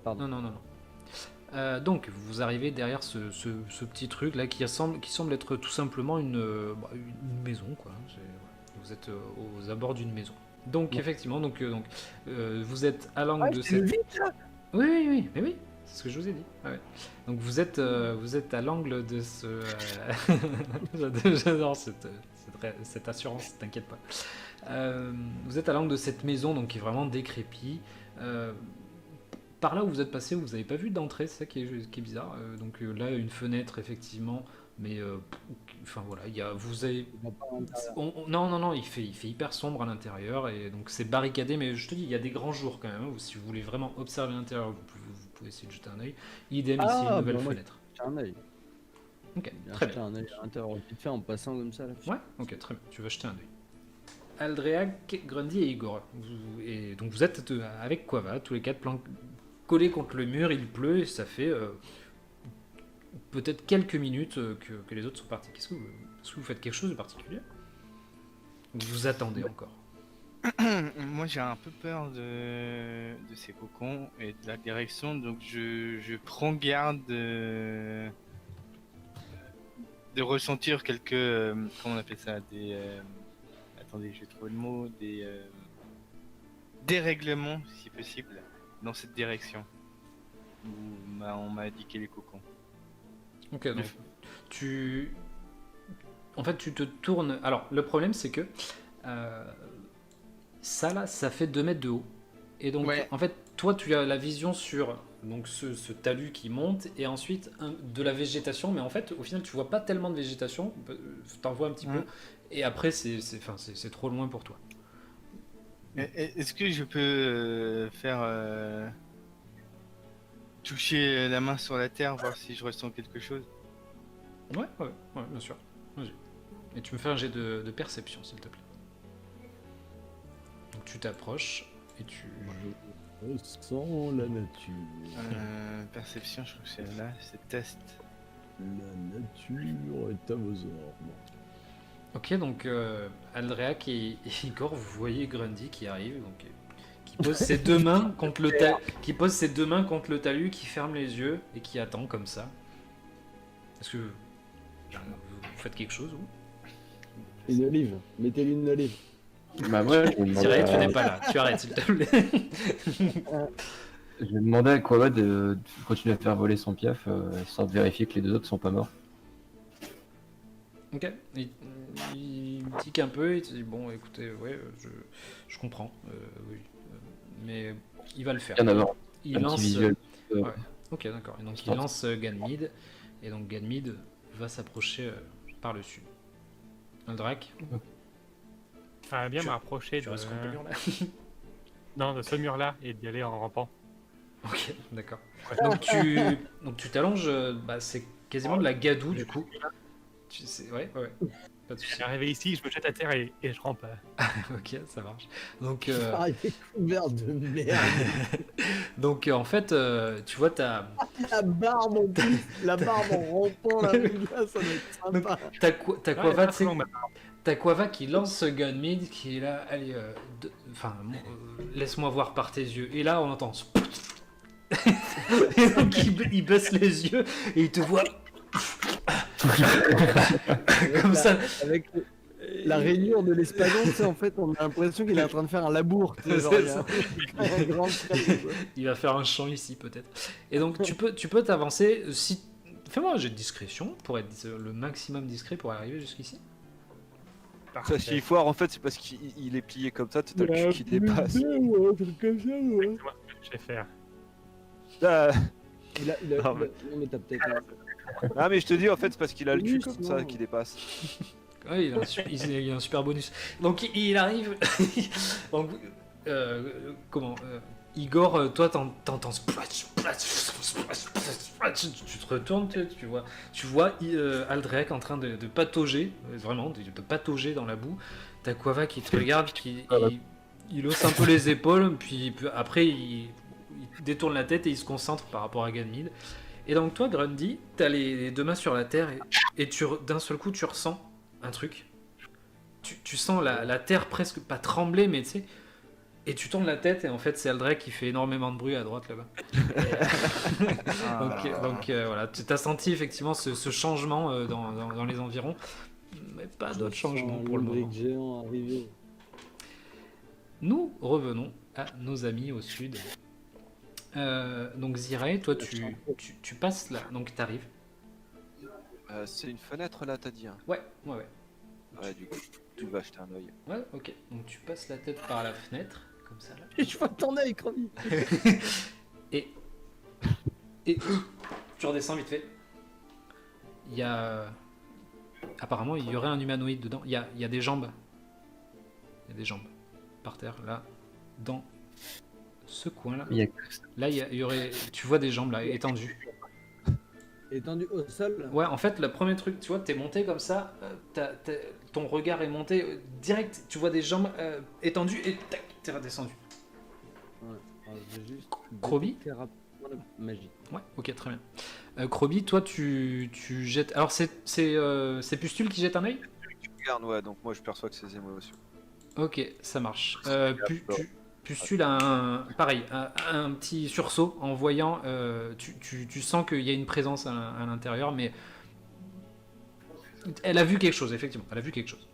Pardon. Non. Donc vous arrivez derrière ce petit truc là qui semble être tout simplement une maison quoi. Vous êtes aux abords d'une maison. Donc effectivement, vous êtes à l'angle de cette. Oui, mais oui, c'est ce que je vous ai dit. Ouais. Donc vous êtes à l'angle de ce. J'adore cette cette assurance, t'inquiète pas. Vous êtes à l'angle de cette maison, donc qui est vraiment décrépie. Par là où vous êtes passé, vous n'avez pas vu d'entrée, c'est ça qui est bizarre. Donc là, une fenêtre, effectivement, mais enfin voilà, vous avez. Non, il fait hyper sombre à l'intérieur, et donc c'est barricadé, mais je te dis, il y a des grands jours quand même. Si vous voulez vraiment observer l'intérieur, vous pouvez essayer de jeter un œil. Idem ici, une nouvelle fenêtre. J'ai un œil. Ok, J'ai très jeté bien. un œil à l'intérieur vite fait en passant comme ça là. Ouais, ok, très bien. Tu vas jeter un œil. Aldreak, Grundy et Igor. Et donc vous êtes avec Quava, tous les quatre collés contre le mur, il pleut, et ça fait peut-être quelques minutes que les autres sont partis. Est-ce que vous faites quelque chose de particulier? Ou vous attendez encore? Moi j'ai un peu peur de ces cocons et de la direction, donc je prends garde de ressentir quelques... comment on appelle ça? Attendez, je vais trouver le mot. Des dérèglements, si possible, dans cette direction. Où on m'a indiqué les cocons. Ok, donc en fait, tu te tournes... Alors, le problème, c'est que ça, là, ça fait 2 mètres de haut. Et donc, Ouais. en fait, toi, tu as la vision sur donc, ce talus qui monte, et ensuite de la végétation. Mais en fait, au final, tu vois pas tellement de végétation. T'en vois un petit peu. Et après, c'est trop loin pour toi. Est-ce que je peux faire... toucher la main sur la terre, voir si je ressens quelque chose? Ouais, bien sûr. Vas-y. Et tu me fais un jet de perception, s'il te plaît. Donc tu t'approches et tu... Je sens la nature. Perception, je crois que c'est là, c'est test. La nature est à vos ordres. Ok, donc Aldreak et Igor, vous voyez Grundy qui arrive, donc qui pose ses 2 mains contre le talus, qui ferme les yeux et qui attend comme ça. Est-ce que vous faites quelque chose, vous? Une olive, mettez-lui une olive. Bah moi, je vais Zirae, tu demander n'es pas là, tu arrêtes, s'il te plaît. je vais demander à Quava de continuer à faire voler son piaf, histoire de vérifier que les 2 autres sont pas morts. Ok, il tique un peu, il te dit bon, écoutez, ouais, je comprends, oui, mais il va le faire. Bien avant, Il un lance. petit visuel. Ouais. Ok, d'accord. Et donc il lance Ganmid, et donc Ganmid va s'approcher par le sud. Aldrak, J'aimerais bien Tu- me rapprocher tu restes contre le mur là. non, de ce mur-là et d'y aller en rampant. Ok, d'accord. Ouais. Donc tu t'allonges, c'est quasiment de la gadoue du coup. Ouais, pas de Je soucis. suis arrivé ici, je me jette à terre et je rampe. Ok, ça marche. Donc, Ah, il est couvert de merde. donc en fait, tu vois, t'as La barbe en plus, la barbe en rampant là, les gars, ça doit être sympa. T'as Quava, tu sais, t'as Quava qui lance ce Gunmid qui est là, allez, laisse-moi voir par tes yeux. Et là, on entend. Et donc il baisse les yeux et il te voit. Comme ça. Avec la rainure de l'espadon, tu sais, en fait, on a l'impression qu'il est en train de faire un labour. Tu sais, genre, il y a un grand trait, quoi. Il va faire un chant ici peut-être. Et donc tu peux t'avancer. Fais-moi un jet de discrétion pour être le maximum discret pour arriver jusqu'ici. Ça, s'il foire, en fait, c'est parce qu'il est plié comme ça, t'as le cul qui dépasse. Ouais, un truc comme ça, ouais. C'est moi ce que je vais faire. Ah, Non, mais t'as peut-être. ah, mais je te dis, en fait, c'est parce qu'il a le cul Oui, comme sinon- ça qui dépasse. Ouais, il a un super bonus. Donc il arrive. Donc, comment Igor, toi t'entends splash, splash, splash, splash, tu te retournes, tu vois Aldrek en train de patauger, vraiment de patauger dans la boue. T'as Quava qui te regarde, il hausse un peu les épaules, puis après il détourne la tête et il se concentre par rapport à Ganmid. Et donc toi, Grundy, t'as les 2 mains sur la terre et d'un seul coup tu ressens un truc. Tu sens la terre presque pas trembler, mais tu sais. Et tu tournes la tête et en fait c'est Aldrek qui fait énormément de bruit à droite là-bas. Donc voilà, tu as senti effectivement ce changement dans les environs, mais pas d'autres changements pour le moment. Géant arrivé. Nous revenons à nos amis au sud. Donc Zirae, toi tu passes là, donc t'arrives. C'est une fenêtre là, t'as dit. Hein. Ouais. Ouais, du coup, tu vas acheter un œil. Ouais, ok. Donc tu passes la tête par la fenêtre, comme ça là. Je vois ton œil, Croby. Et tu redescends vite fait. Il y a... Apparemment, il y aurait un humanoïde dedans. Il y a des jambes. Il y a des jambes par terre, là, dans ce coin-là. Il y a Là, il y aurait... Tu vois des jambes, là, étendues. Étendu au sol. Ouais, en fait, le premier truc, tu vois, t'es monté comme ça, ton regard est monté direct, tu vois des jambes étendues et tac, t'es redescendu. Ouais. Alors, je vais juste Croby détecter rapidement la magie. Ouais, ok, très bien. Croby, toi, tu jettes... Alors, c'est Pustule qui jette un œil? Regarde, ouais, donc moi je perçois que ses émotions. Ok, ça marche. Pustule a pareil, un petit sursaut en voyant. Tu sens qu'il y a une présence à l'intérieur, mais elle a vu quelque chose, effectivement. Elle a vu quelque chose.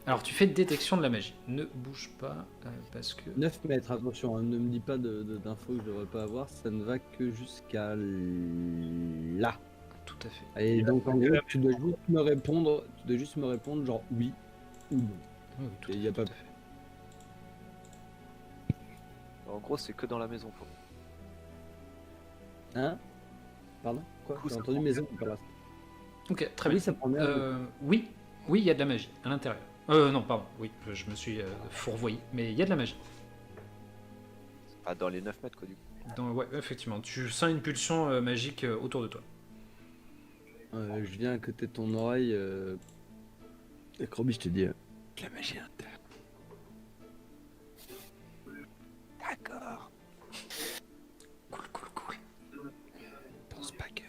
Alors, tu fais détection de la magie. Ne bouge pas parce que. 9 mètres, attention, hein, ne me dis pas d'infos que je devrais pas avoir, ça ne va que jusqu'à là. Tout à fait. Et donc en gros, tu dois juste me répondre genre oui ou non. Oui, tout Et il y a pas. à fait. En gros, c'est que dans la maison, faut. Hein? Pardon? Quoi? Du coup, J'ai ça entendu prend maison tout à l'heure. Ok, très Oui, bien. ça prend bien. Oui, il y a de la magie à l'intérieur. Non, pardon. Oui, je me suis fourvoyé, mais il y a de la magie. Pas dans les 9 mètres, quoi, du coup. Ouais, effectivement. Tu sens une pulsion magique autour de toi. Je viens à côté de ton oreille. Et Croby, je te dis que la magie interne. D'accord. Cool. Pense pas que.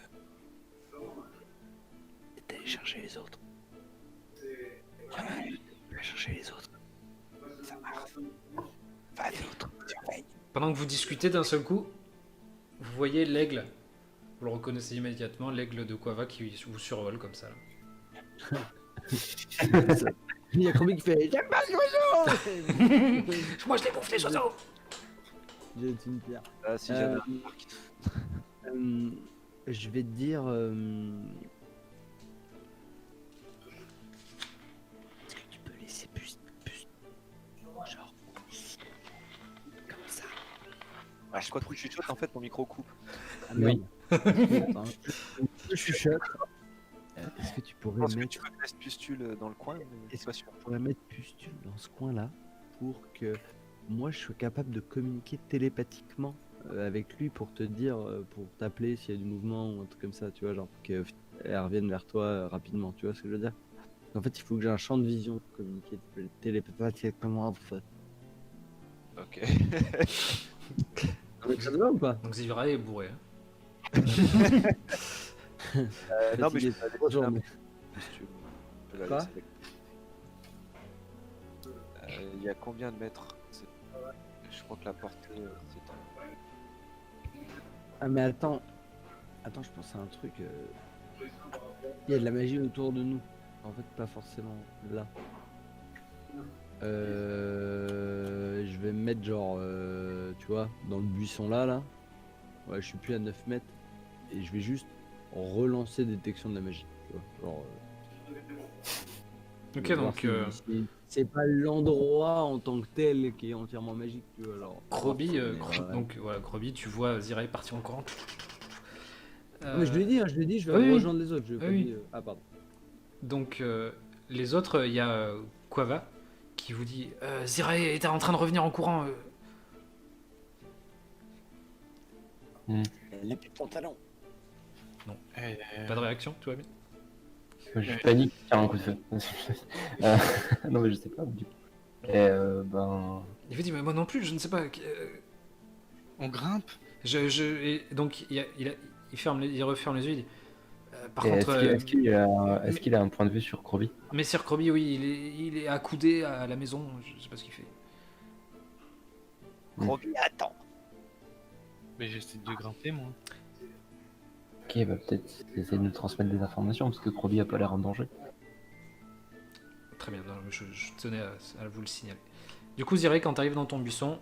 D'aller chercher les autres. Je vais chercher les autres. Ça marche. Pas d'autres. Surveille. Pendant que vous discutez d'un seul coup, vous voyez l'aigle. Vous le reconnaissez immédiatement, l'aigle de Quava qui vous survole comme ça. Là. Il y a Croby qui fait j'aime pas les oiseaux. Moi je les bouffe les oiseaux. J'ai une pierre. Ah, si j'avais Je vais te dire. Est-ce que tu peux laisser plus. Genre. Ici. Comme ça. Ah, je crois que tu chuchotes, en fait, mon micro coupe. Ah, merde. Attends, je chuchote. Est-ce que tu Je pourrais pense que mettre. tu peux mettre Pustule dans le coin, mais c'est pas sûr. Je pourrais mettre Pustule dans ce coin-là pour que moi je sois capable de communiquer télépathiquement avec lui pour te dire, pour t'appeler s'il y a du mouvement ou un truc comme ça, tu vois, genre qu'elle revienne vers toi rapidement, tu vois ce que je veux dire? En fait, il faut que j'ai un champ de vision pour communiquer télépathiquement. En fait. Ok. Ça te va ou pas? Donc Zivra est bourré. Hein. Non, mais je Fatigué. peux aller Bonjour, chercher un mais- Pustule. Je vais la Quoi? laisser avec- Il y a combien de mètres? Je crois que la portée, c'est Ah mais attends, je pense à un truc. Il y a de la magie autour de nous. En fait, pas forcément là. Je vais me mettre genre, tu vois, dans le buisson là. Ouais, je suis plus à 9 mètres. Et je vais juste relancer détection de la magie. Tu vois, genre, Ok, voir donc c'est pas l'endroit en tant que tel qui est entièrement magique, tu vois. Alors, Croby, mais, donc voilà, Croby, tu vois Zirae partir en courant. mais je lui ai dit, je vais oui. rejoindre les autres. Je vais pas Oui. dire- Ah pardon. Donc les autres, il y a Quava qui vous dit Zirae est en train de revenir en courant. Elle a plus de pantalon. Pas de réaction, tout va bien. Je panique, tiens un coup de feu. Non mais je sais pas du coup. Et Il vous dit mais moi non plus, je ne sais pas. On grimpe. Et donc il referme les yeux. Il dit, par et contre, est-ce qu'il a un point de vue sur Croby? Messire Croby, oui, il est accoudé à la maison. Je sais pas ce qu'il fait. Croby, attends. Mais j'essaie de grimper, moi. Ok, bah peut-être essayer de nous transmettre des informations parce que Croby a pas l'air en danger. Très bien, non, je tenais à vous le signaler. Du coup, Zirae, quand tu arrives dans ton buisson,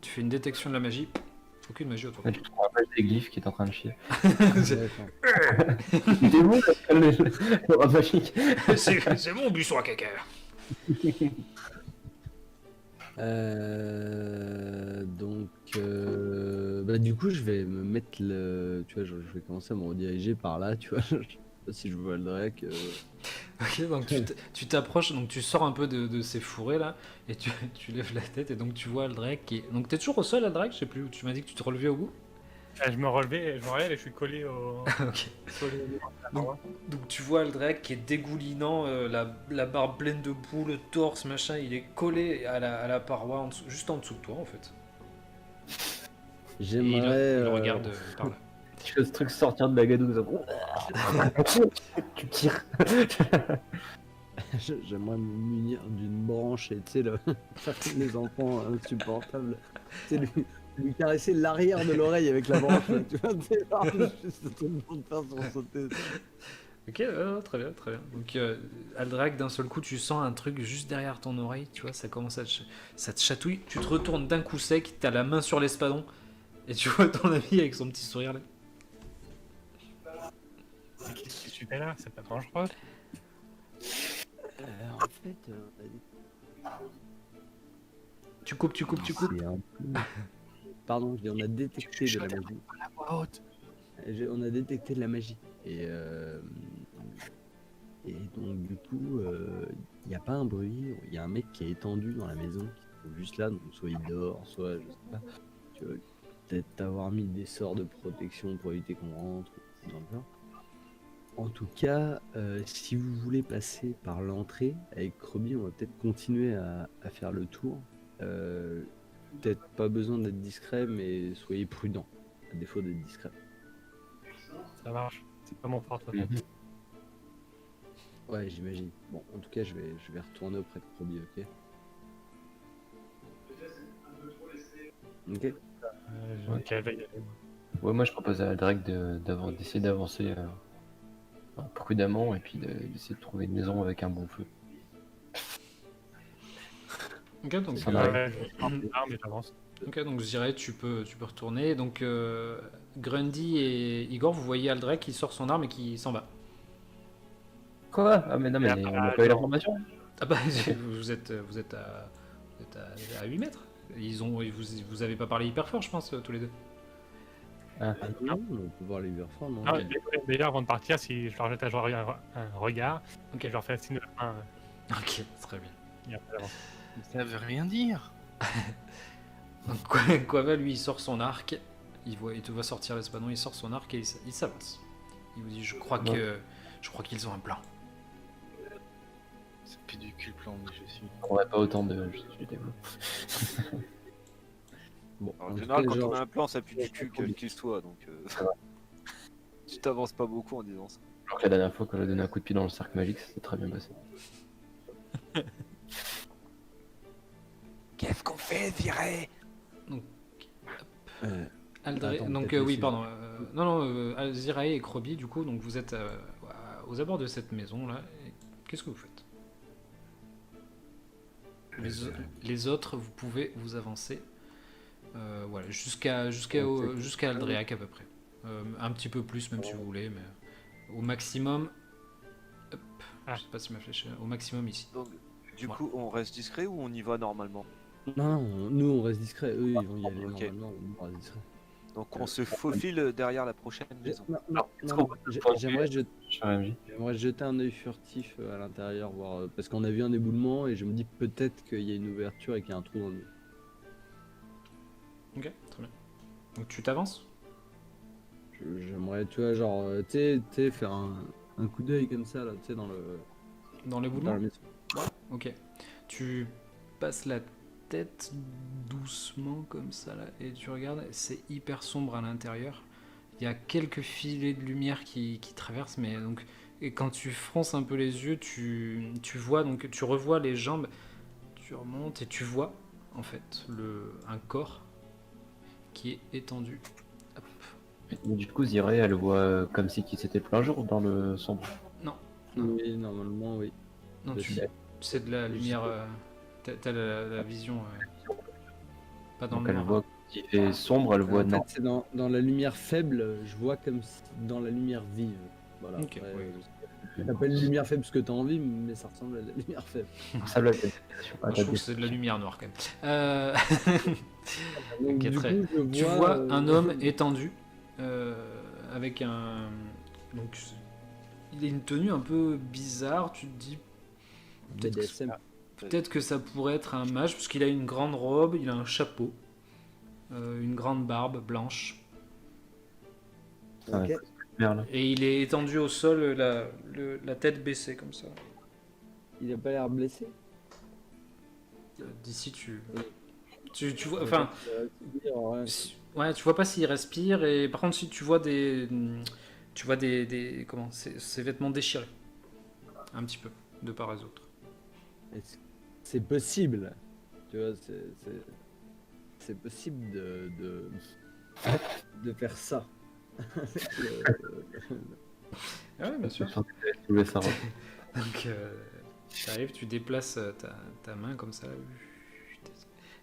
tu fais une détection de la magie. Aucune magie autour. Tu te rappelles des glyphes qui est en train de chier. C'est Il est bon le rat magique. c'est mon buisson à caca. Donc, bah, du coup, je vais me mettre le. Tu vois, je vais commencer à me rediriger par là, tu vois. Je sais pas si je vois le Drake. Ok, donc tu t'approches, donc tu sors un peu de ces fourrés là, et tu lèves la tête, et donc tu vois Aldrek qui est. Donc t'es toujours au sol, Aldrek, je sais plus où tu m'as dit que tu te relevais au bout. Je me relève et je suis collé au. Ok. Donc tu vois Aldrek qui est dégoulinant, la barbe pleine de boue, le torse, machin, il est collé à la paroi, juste en dessous de toi en fait. Et J'aimerais. il regarde par là. Tu fais ce truc sortir de la gadouze. Tu tires. J'aimerais me munir d'une branche et tu sais, faire comme les enfants insupportables. Tu sais, lui caresser l'arrière de l'oreille avec la branche. Là, tu vois, tu sais, juste tout le monde faire sursauter. Ok, très bien, très bien. Donc Aldrak, d'un seul coup, tu sens un truc juste derrière ton oreille, tu vois, ça commence ça te chatouille. Tu te retournes d'un coup sec, t'as la main sur l'espadon, et tu vois ton ami avec son petit sourire là. Qu'est-ce que tu fais là? C'est pas dangereux. En fait, Tu coupes. c'est un peu- Pardon, je dis, on a détecté de la magie. On a détecté de la magie. Et donc, du coup, il n'y a pas un bruit. Il y a un mec qui est étendu dans la maison, qui se trouve juste là. Donc, soit il dort, soit je sais pas. Tu vois, peut-être avoir mis des sorts de protection pour éviter qu'on rentre. Ou dans le genre. En tout cas, si vous voulez passer par l'entrée, avec Krobi, on va peut-être continuer à faire le tour. Peut-être pas besoin d'être discret, mais soyez prudent, à défaut d'être discret. Ça marche. C'est pas mon fort, de toute façon. Ouais, j'imagine. Bon, en tout cas, je vais retourner auprès de Krobi, ok? Ok. Ok, va y aller. Ouais, moi je propose à Drake d'essayer d'avancer prudemment et puis d'essayer de trouver une maison avec un bon feu. Ok, donc, Ça m'arrive. Mais j'avance. ok, donc je dirais tu peux retourner. Donc Grundy et Igor, vous voyez Aldrek qui sort son arme et qui s'en va. Quoi? Ah mais non, mais on n'a pas eu l'information. Ah bah vous êtes à 8 mètres. Vous avez pas parlé hyper fort, je pense, tous les deux. Ah non, on peut voir les Verfort, non? Ah, déjà, avant de partir, si je leur jette un regard, Ok, je leur fais un signe de la main. ok, très bien. Et après, j'avance. Ça veut rien dire. Donc Quava, lui, il sort son arc. Il te voit sortir l'espadon, il sort son arc et il s'avance. Il vous dit, je crois qu'ils ont un plan. Ça pue du cul le plan, mais je suis. On n'a pas autant de je développe. Bon, En tout général, cas, quand genre, on a un plan, ça pue du cul quel qu'il soit, donc tu t'avances pas beaucoup en disant ça. Alors que la dernière fois quand j'ai donné un coup de pied dans le cercle magique, ça s'est très bien passé. Qu'est-ce qu'on fait, Viré? Aldré, Attends, donc peut-être oui, aussi. pardon. Zirae et Krobi, du coup, donc vous êtes aux abords de cette maison là. Qu'est-ce que vous faites? Les autres, vous pouvez vous avancer, voilà, jusqu'à Aldréac à peu près. Un petit peu plus, même si vous voulez, mais au maximum. Hop, je sais pas si ma flèche. Au maximum ici. Donc, du Voilà. coup, on reste discret ou on y va normalement? Non, nous on reste discret. Eux, ils vont y aller Ok. normalement. On reste discret. Donc, on se faufile derrière la prochaine maison. Non, j'aimerais jeter. Sur MJ. J'aimerais jeter un œil furtif à l'intérieur, voir parce qu'on a vu un éboulement et je me dis peut-être qu'il y a une ouverture et qu'il y a un trou dans le mur. Ok, très bien. Donc tu t'avances? J'aimerais, tu vois, genre, tu sais, faire un coup d'œil comme ça, là, tu sais, dans Dans dans l'éboulement? la maison. Ok. Tu passes la tête doucement comme ça là et tu regardes, c'est hyper sombre à l'intérieur. Il y a quelques filets de lumière qui traversent, mais donc et quand tu fronces un peu les yeux, tu vois, donc tu revois les jambes, tu remontes et tu vois en fait un corps qui est étendu. Hop. Mais du coup, Ziré, elle voit comme si c'était plein jour dans le sombre. Non, Oui, normalement, oui. non, Je sais. c'est de la lumière. T'as la vision. Pas dans Donc le elle noir. voit il fait sombre, elle voit En fait, non. c'est dans la lumière faible, je vois comme dans la lumière vive. Voilà. Ok, Après, oui. je t'appelle lumière faible parce que t'as envie, mais ça ressemble à la lumière faible. Ça la qualification. Moi, je trouve que c'est de la lumière noire quand même. Donc, Ok, du très coup, je Tu vois un homme je- étendu avec un. Donc, il a une tenue un peu bizarre. Tu te dis BDSM. peut-être que ça pourrait être un mage parce qu'il a une grande robe, il a un chapeau, une grande barbe blanche Ok. Merde. et il est étendu au sol, la tête baissée comme ça. Il a pas l'air blessé. D'ici, tu vois. Enfin, Ouais. ouais, tu vois pas s'il respire et par contre, si tu vois comment, ses vêtements déchirés, un petit peu, de part et d'autre. C'est possible. Tu vois, c'est possible de faire ça. Avec Ah ouais, bien sûr. Je vais ça. Donc, tu arrives, tu déplaces ta main comme ça.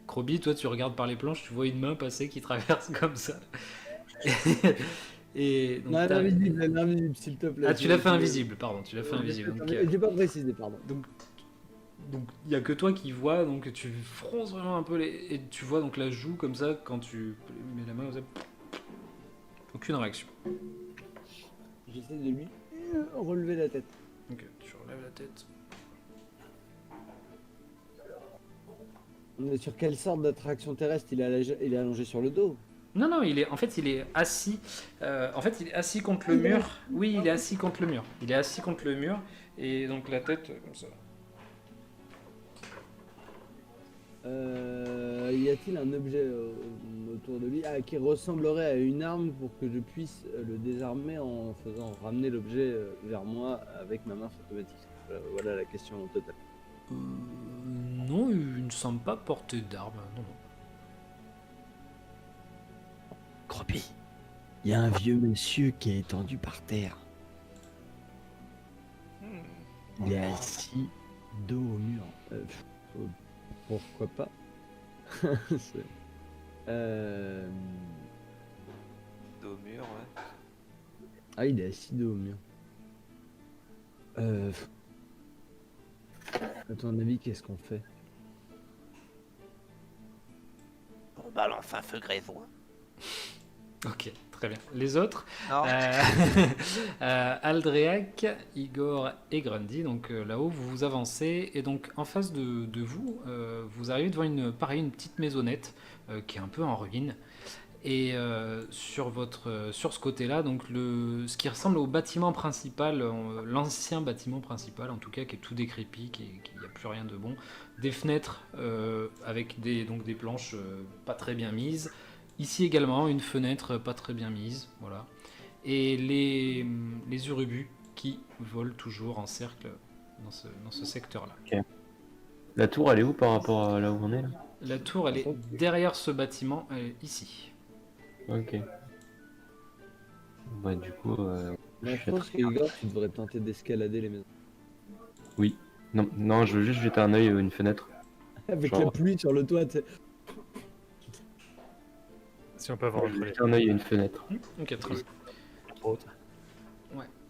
Krobi, toi, tu regardes par les planches, tu vois une main passer qui traverse comme ça. Et donc, Non, t'as- l'invisible, s'il te plaît. Ah, tu l'as fait invisible, pardon, tu l'as fait invisible. Donc, J'ai pas précisé, pardon. il y a que toi qui vois, donc tu fronces vraiment un peu et tu vois donc la joue comme ça quand tu mets la main comme ça. Aucune réaction. J'essaie de lui relever la tête. Ok, tu relèves la tête. On est sur quelle sorte d'attraction terrestre il est allongé sur le dos? Non, non, il est assis. Il est assis contre le mur. Oui, il est assis contre le mur. Il est assis contre le mur et donc la tête comme ça. Y a-t-il un objet autour de lui qui ressemblerait à une arme pour que je puisse le désarmer en faisant ramener l'objet vers moi avec ma main automatique? Voilà la question totale. Non, il ne semble pas porter d'arme. Non, non. Cropi, il y a un vieux monsieur qui est étendu par terre. Il est assis dos au mur. Pourquoi pas? C'est- Dos au mur, ouais. Ah, il est assis dos au mur. À ton avis, qu'est-ce qu'on fait? On balance un feu grésoin. Ok, très bien. Les autres, Non. Aldreac, Igor et Grundy, donc là-haut vous vous avancez et donc en face de vous, vous arrivez devant une petite maisonnette qui est un peu en ruine et sur ce côté-là, donc ce qui ressemble au bâtiment principal, l'ancien bâtiment principal en tout cas qui est tout décrépit, qui n'y a plus rien de bon, des fenêtres avec des planches pas très bien mises. Ici également, une fenêtre pas très bien mise, voilà. Et les urubus qui volent toujours en cercle dans ce secteur-là. La tour, elle est où par rapport à là où on est là? La tour, elle est derrière ce bâtiment, elle est ici. Ok. Bah du coup... Je pense que Igor, tu devrais tenter d'escalader les maisons. Oui. Non, je veux juste jeter un œil à une fenêtre. Avec Genre- la pluie sur le toit, tu sais. Si on peut avoir Je veux entre les jeter un œil à une fenêtre. Ok, très bien. autres.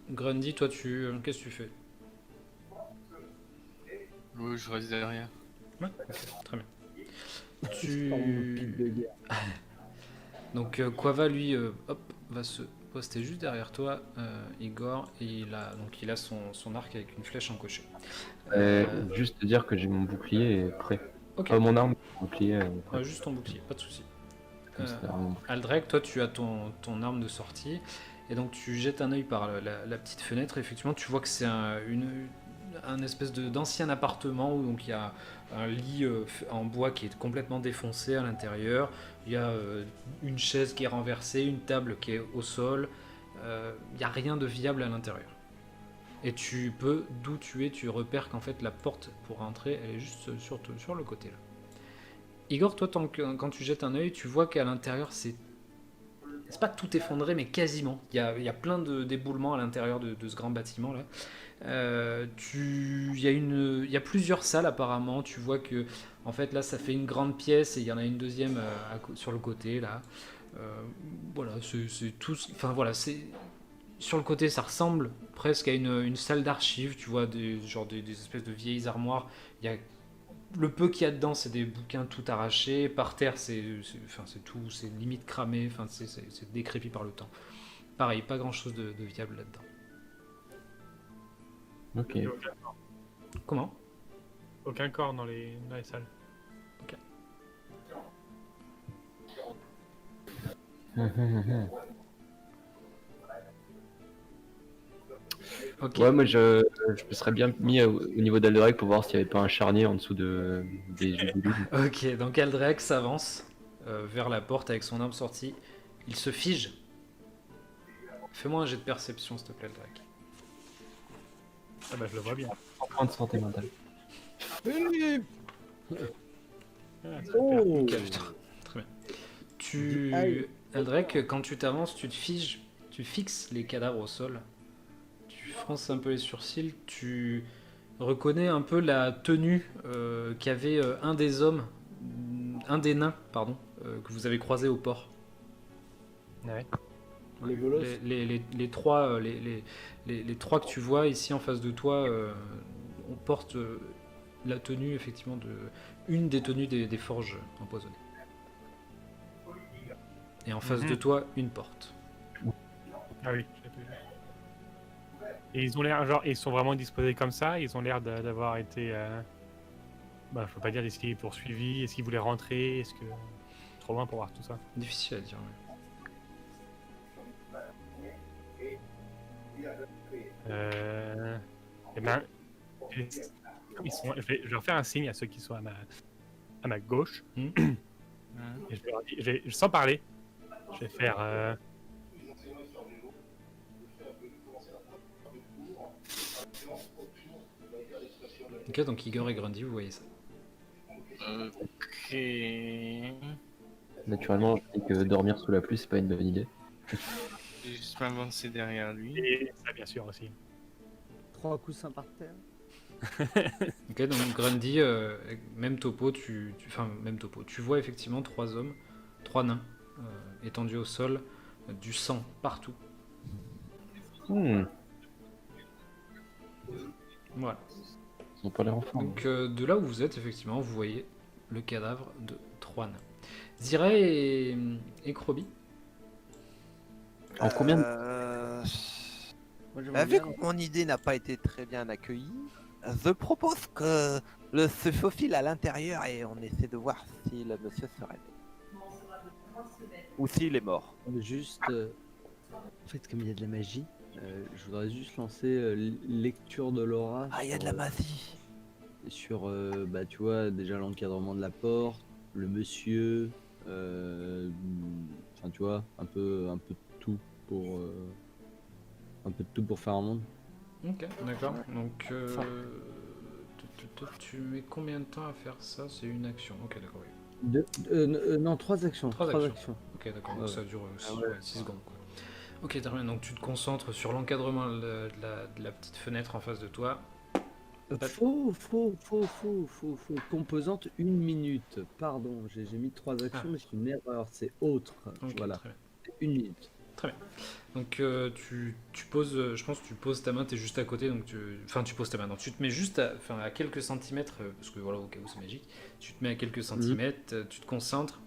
Grundy, toi, qu'est-ce que tu fais? Oui, je reste derrière. Ouais, très bien. Pardon, pic de guerre. Donc Quava, lui, va se poster juste derrière toi, Igor, et il a son arc avec une flèche encochée. Juste te dire que j'ai mon bouclier prêt. Ok, Mon arme, mon bouclier prêt. juste ton bouclier, pas de souci. Comme ça, mon- Aldrek, toi tu as ton arme de sortie et donc tu jettes un œil par la petite fenêtre. Effectivement, tu vois que c'est un espèce d'ancien appartement où donc il y a un lit en bois qui est complètement défoncé à l'intérieur. Il y a une chaise qui est renversée, une table qui est au sol. Il n'y a rien de viable à l'intérieur. Et tu peux, d'où tu es, tu repères qu'en fait la porte pour rentrer, elle est juste sur le côté là. Igor, toi, quand tu jettes un œil, tu vois qu'à l'intérieur, c'est c'est pas tout effondré, mais quasiment. Il y a plein d'éboulements à l'intérieur de ce grand bâtiment là. Il y a plusieurs salles apparemment. Tu vois que en fait là ça fait une grande pièce et il y en a une deuxième sur le côté là. Voilà, c'est tout. Enfin voilà, c'est sur le côté ça ressemble presque à une salle d'archives. Tu vois des espèces de vieilles armoires. Il y a le peu qu'il y a dedans, c'est des bouquins tout arrachés. Par terre, c'est tout, c'est limite cramé. Enfin, c'est décrépit par le temps. Pareil, pas grand chose de viable là-dedans. Ok. Il y a aucun corps. Comment? Aucun corps dans les salles. Ok. Ouais, moi je me serais bien mis au niveau d'Alderac pour voir s'il n'y avait pas un charnier en dessous des éboulis. Ok, donc Aldrek s'avance vers la porte avec son arme sortie. Il se fige. Fais-moi un jet de perception, s'il te plaît, Aldrek. Ah bah je le vois bien. En point de santé mentale. Ah, super. Oh Ok, putain. Très bien. Aïe. Aldrek, quand tu t'avances, tu te figes, tu fixes les cadavres au sol. Tu fronces un peu les sourcils, tu reconnais un peu la tenue qu'avait un des hommes, un des nains, pardon, que vous avez croisé au port. Ouais. Les bolos. Les trois, les trois que tu vois ici en face de toi, on porte la tenue effectivement de une des tenues des forges empoisonnées. Et en face de toi, une porte. Ah oui. Et ils ont l'air, genre, ils sont vraiment disposés comme ça. Ils ont l'air d'avoir été, bah, je peux pas dire est-ce qu'ils poursuivis, est-ce qu'ils voulaient rentrer, est-ce que trop loin pour voir tout ça. Difficile à dire. Ouais. Eh ben, comme ils sont, je vais leur faire un signe à ceux qui sont à ma gauche. Et je vais leur dire, sans parler, je vais faire. Ok, donc Igor et Grundy, vous voyez ça. Ok. Naturellement, je dis que dormir sous la pluie, c'est pas une bonne idée. Je vais juste m'avancer derrière lui. Et ça, bien sûr, aussi. 3 coussins par terre. Ok, donc Grundy, même topo, même topo. Tu vois effectivement trois hommes, trois nains, étendus au sol, du sang partout. Voilà. Ils ont pas l'air enfants. Donc de là où vous êtes, effectivement, vous voyez le cadavre de trois nains. Zira et Krobi. En combien de... Moi, j'aimerais Vu bien- que mon idée n'a pas été très bien accueillie, je propose que se faufile à l'intérieur et on essaie de voir si le monsieur se réveille. Ou s'il est mort. Juste, en fait, comme il y a de la magie, je voudrais juste lancer lecture de l'aura. Ah, il y a de la magie. Sur, bah, tu vois, déjà l'encadrement de la porte, le monsieur, enfin, tu vois, un peu de tout pour, faire un monde. Ok, d'accord. Donc tu mets combien de temps à faire ça? C'est une action. Ok, d'accord. Oui. Non, 3 actions. Trois 3 actions. actions. Ok, d'accord. Donc Ouais. ça dure 6 secondes. Quoi. Ok, très bien. Donc tu te concentres sur l'encadrement de la petite fenêtre en face de toi. Faux. Composante 1 minute. Pardon, j'ai mis 3 actions, mais c'est une erreur. C'est autre. Ok, Voilà, très bien. 1 minute. Donc tu poses, je pense que tu poses ta main, tu es juste à côté, donc tu poses ta main, donc tu te mets juste à quelques centimètres, parce que voilà, au cas où c'est magique, tu te mets à quelques centimètres, tu te concentres,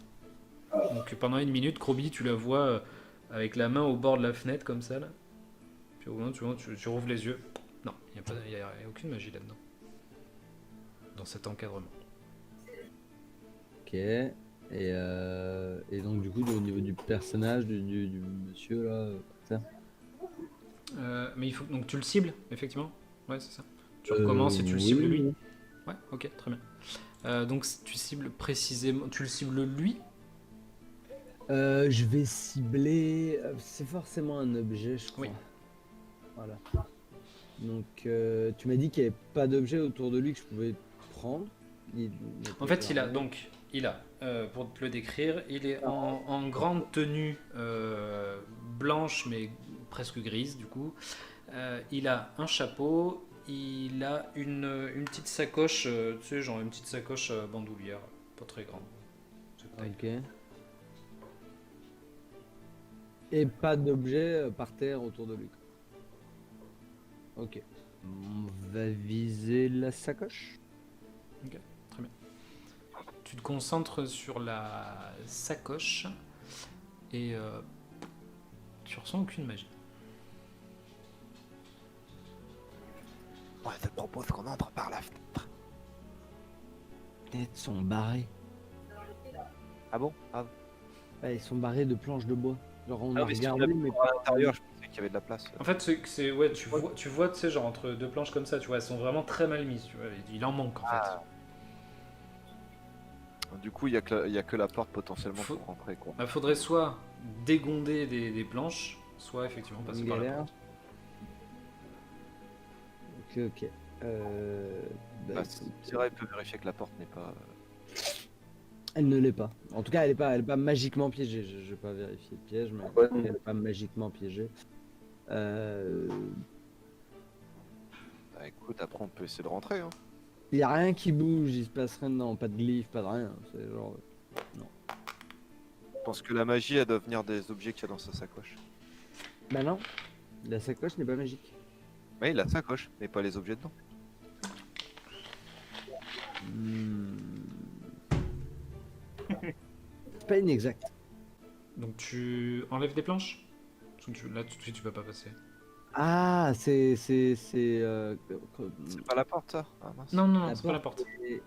donc pendant 1 minute, Krobi, tu la vois avec la main au bord de la fenêtre, comme ça, là, puis au moment tu rouvres les yeux, non, il n'y a aucune magie là-dedans, dans cet encadrement. Ok. Et donc du coup au niveau du personnage du monsieur là, ça. Mais il faut donc tu le cibles, effectivement, ouais, c'est ça, tu recommences et tu le cibles lui. Oui. Ouais, ok, très bien. Donc tu cibles précisément, tu le cibles lui. Je vais cibler. C'est forcément un objet, je crois. Oui. Voilà. Donc tu m'as dit qu'il n'y avait pas d'objet autour de lui que je pouvais prendre. En fait, il a, pour te le décrire, il est en grande tenue blanche mais presque grise du coup. Il a un chapeau, il a une petite sacoche, tu sais, genre une petite sacoche bandoulière, pas très grande. Cette taille. Ok. Et pas d'objet par terre autour de lui. Ok. On va viser la sacoche. Tu te concentres sur la sacoche et tu ressens aucune magie. Moi, je propose qu'on entre par la fenêtre. Les fenêtres sont barrées. Ah bon? Ah, Ouais, ils sont barrés de planches de bois. Genre on Ah a oui, si regardé, on a mais à l'intérieur, je pensais qu'il y avait de la place. En fait, ouais, tu vois, tu sais, genre entre deux planches comme ça, tu vois, elles sont vraiment très mal mises, tu vois, il en manque en fait. Du coup, il y a que la porte potentiellement Faut- pour rentrer, quoi. Bah, faudrait soit dégonder des planches, soit effectivement passer Une par la galère. porte. ok. Bah, Bah, écoute, c'est vrai, il peut vérifier que la porte n'est pas. elle ne l'est pas. En tout cas, elle est pas magiquement piégée. Je vais pas vérifier le piège, mais Ouais. elle n'est pas magiquement piégée. Bah écoute, après on peut essayer de rentrer. Hein. Il y a rien qui bouge, il se passe rien dedans, pas de glyphe, pas de rien. C'est genre. Je pense que la magie, elle doit venir des objets qu'il y a dans sa sacoche. Bah non, la sacoche n'est pas magique. Oui, la sacoche, mais pas les objets dedans. Hmm. C'est pas inexact. Donc tu enlèves des planches? Parce que là tout de suite tu peux pas passer. Ah, c'est. C'est pas la porte, ça. Ah, mince. Non, La c'est pas la porte. est- La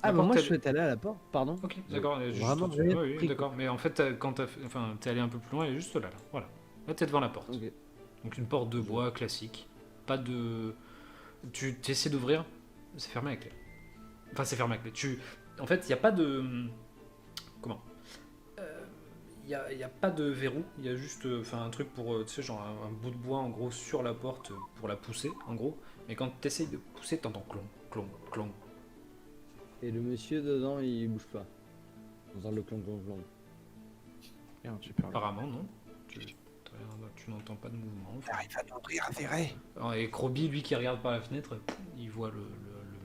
Ah, bah porte, moi je elle- souhaite aller à la porte, pardon. Ok, d'accord. elle est juste Vraiment au-dessus. rien Oui, compris, d'accord. Mais en fait, quand t'es allé un peu plus loin, elle est juste là. Voilà. Là, t'es devant la porte. Ok. Donc une porte de bois classique. Pas de. Tu essaies d'ouvrir, c'est fermé à clé. Enfin, c'est fermé à clé. En fait, il n'y a pas de. Comment Il n'y a pas de verrou. Il y a juste un truc pour. Tu sais, genre un bout de bois en gros sur la porte pour la pousser en gros. Mais quand tu essayes de pousser, t'entends clon, clon, clon. Et le monsieur dedans, il bouge pas. On entend le clon. Merde, j'ai perdu. Apparemment, non. Tu n'entends pas de mouvement. Enfin. J'arrive à l'ouvrir, c'est vrai. Et Krobi, lui qui regarde par la fenêtre, il voit le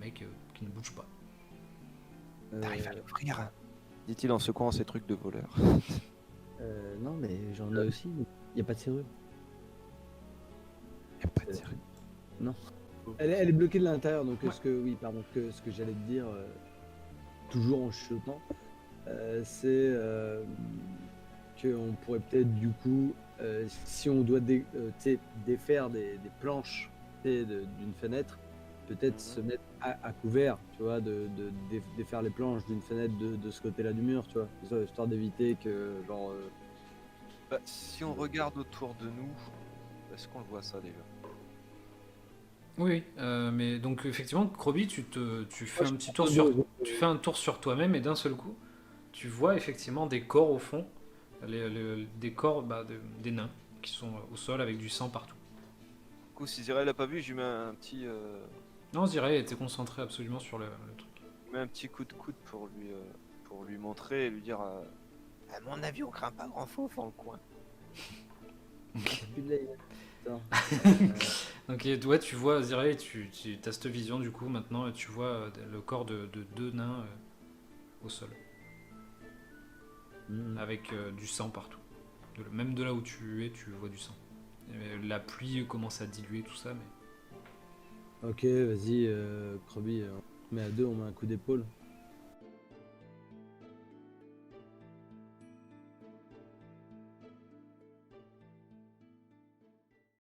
mec qui ne bouge pas. T'arrives à l'ouvrir. Dit-il en secouant ses trucs de voleur. Non, mais j'en ai aussi. Il y a pas de serrure. Y'a pas de serrure. Elle est bloquée de l'intérieur, donc ce que j'allais te dire, toujours en chuchotant, c'est qu'on pourrait peut-être du coup, si on doit défaire des planches d'une fenêtre, peut-être se mettre à couvert, tu vois, de défaire les planches d'une fenêtre de ce côté-là du mur, tu vois, histoire d'éviter que genre. Bah, si on regarde autour de nous, est-ce qu'on le voit ça déjà? Oui, mais donc effectivement, Krobi, tu fais Moi, un je petit pense tour que sur, nous, tu fais un tour sur toi-même et d'un seul coup, tu vois effectivement des corps au fond, des corps des nains qui sont au sol avec du sang partout. Du coup, si Zira l'a pas vu, je lui mets un petit, Non, Ziray était concentré absolument sur le truc. je lui mets un petit coup de coude pour lui montrer et lui dire. À mon avis, on craint pas grand chose dans le coin. Donc ouais, tu vois Ziray, tu as cette vision du coup maintenant, et tu vois le corps de deux nains au sol, avec du sang partout. Même de là où tu es, tu vois du sang. Et la pluie commence à diluer tout ça, mais... Ok, vas-y, Krobi, on met à deux, on met un coup d'épaule.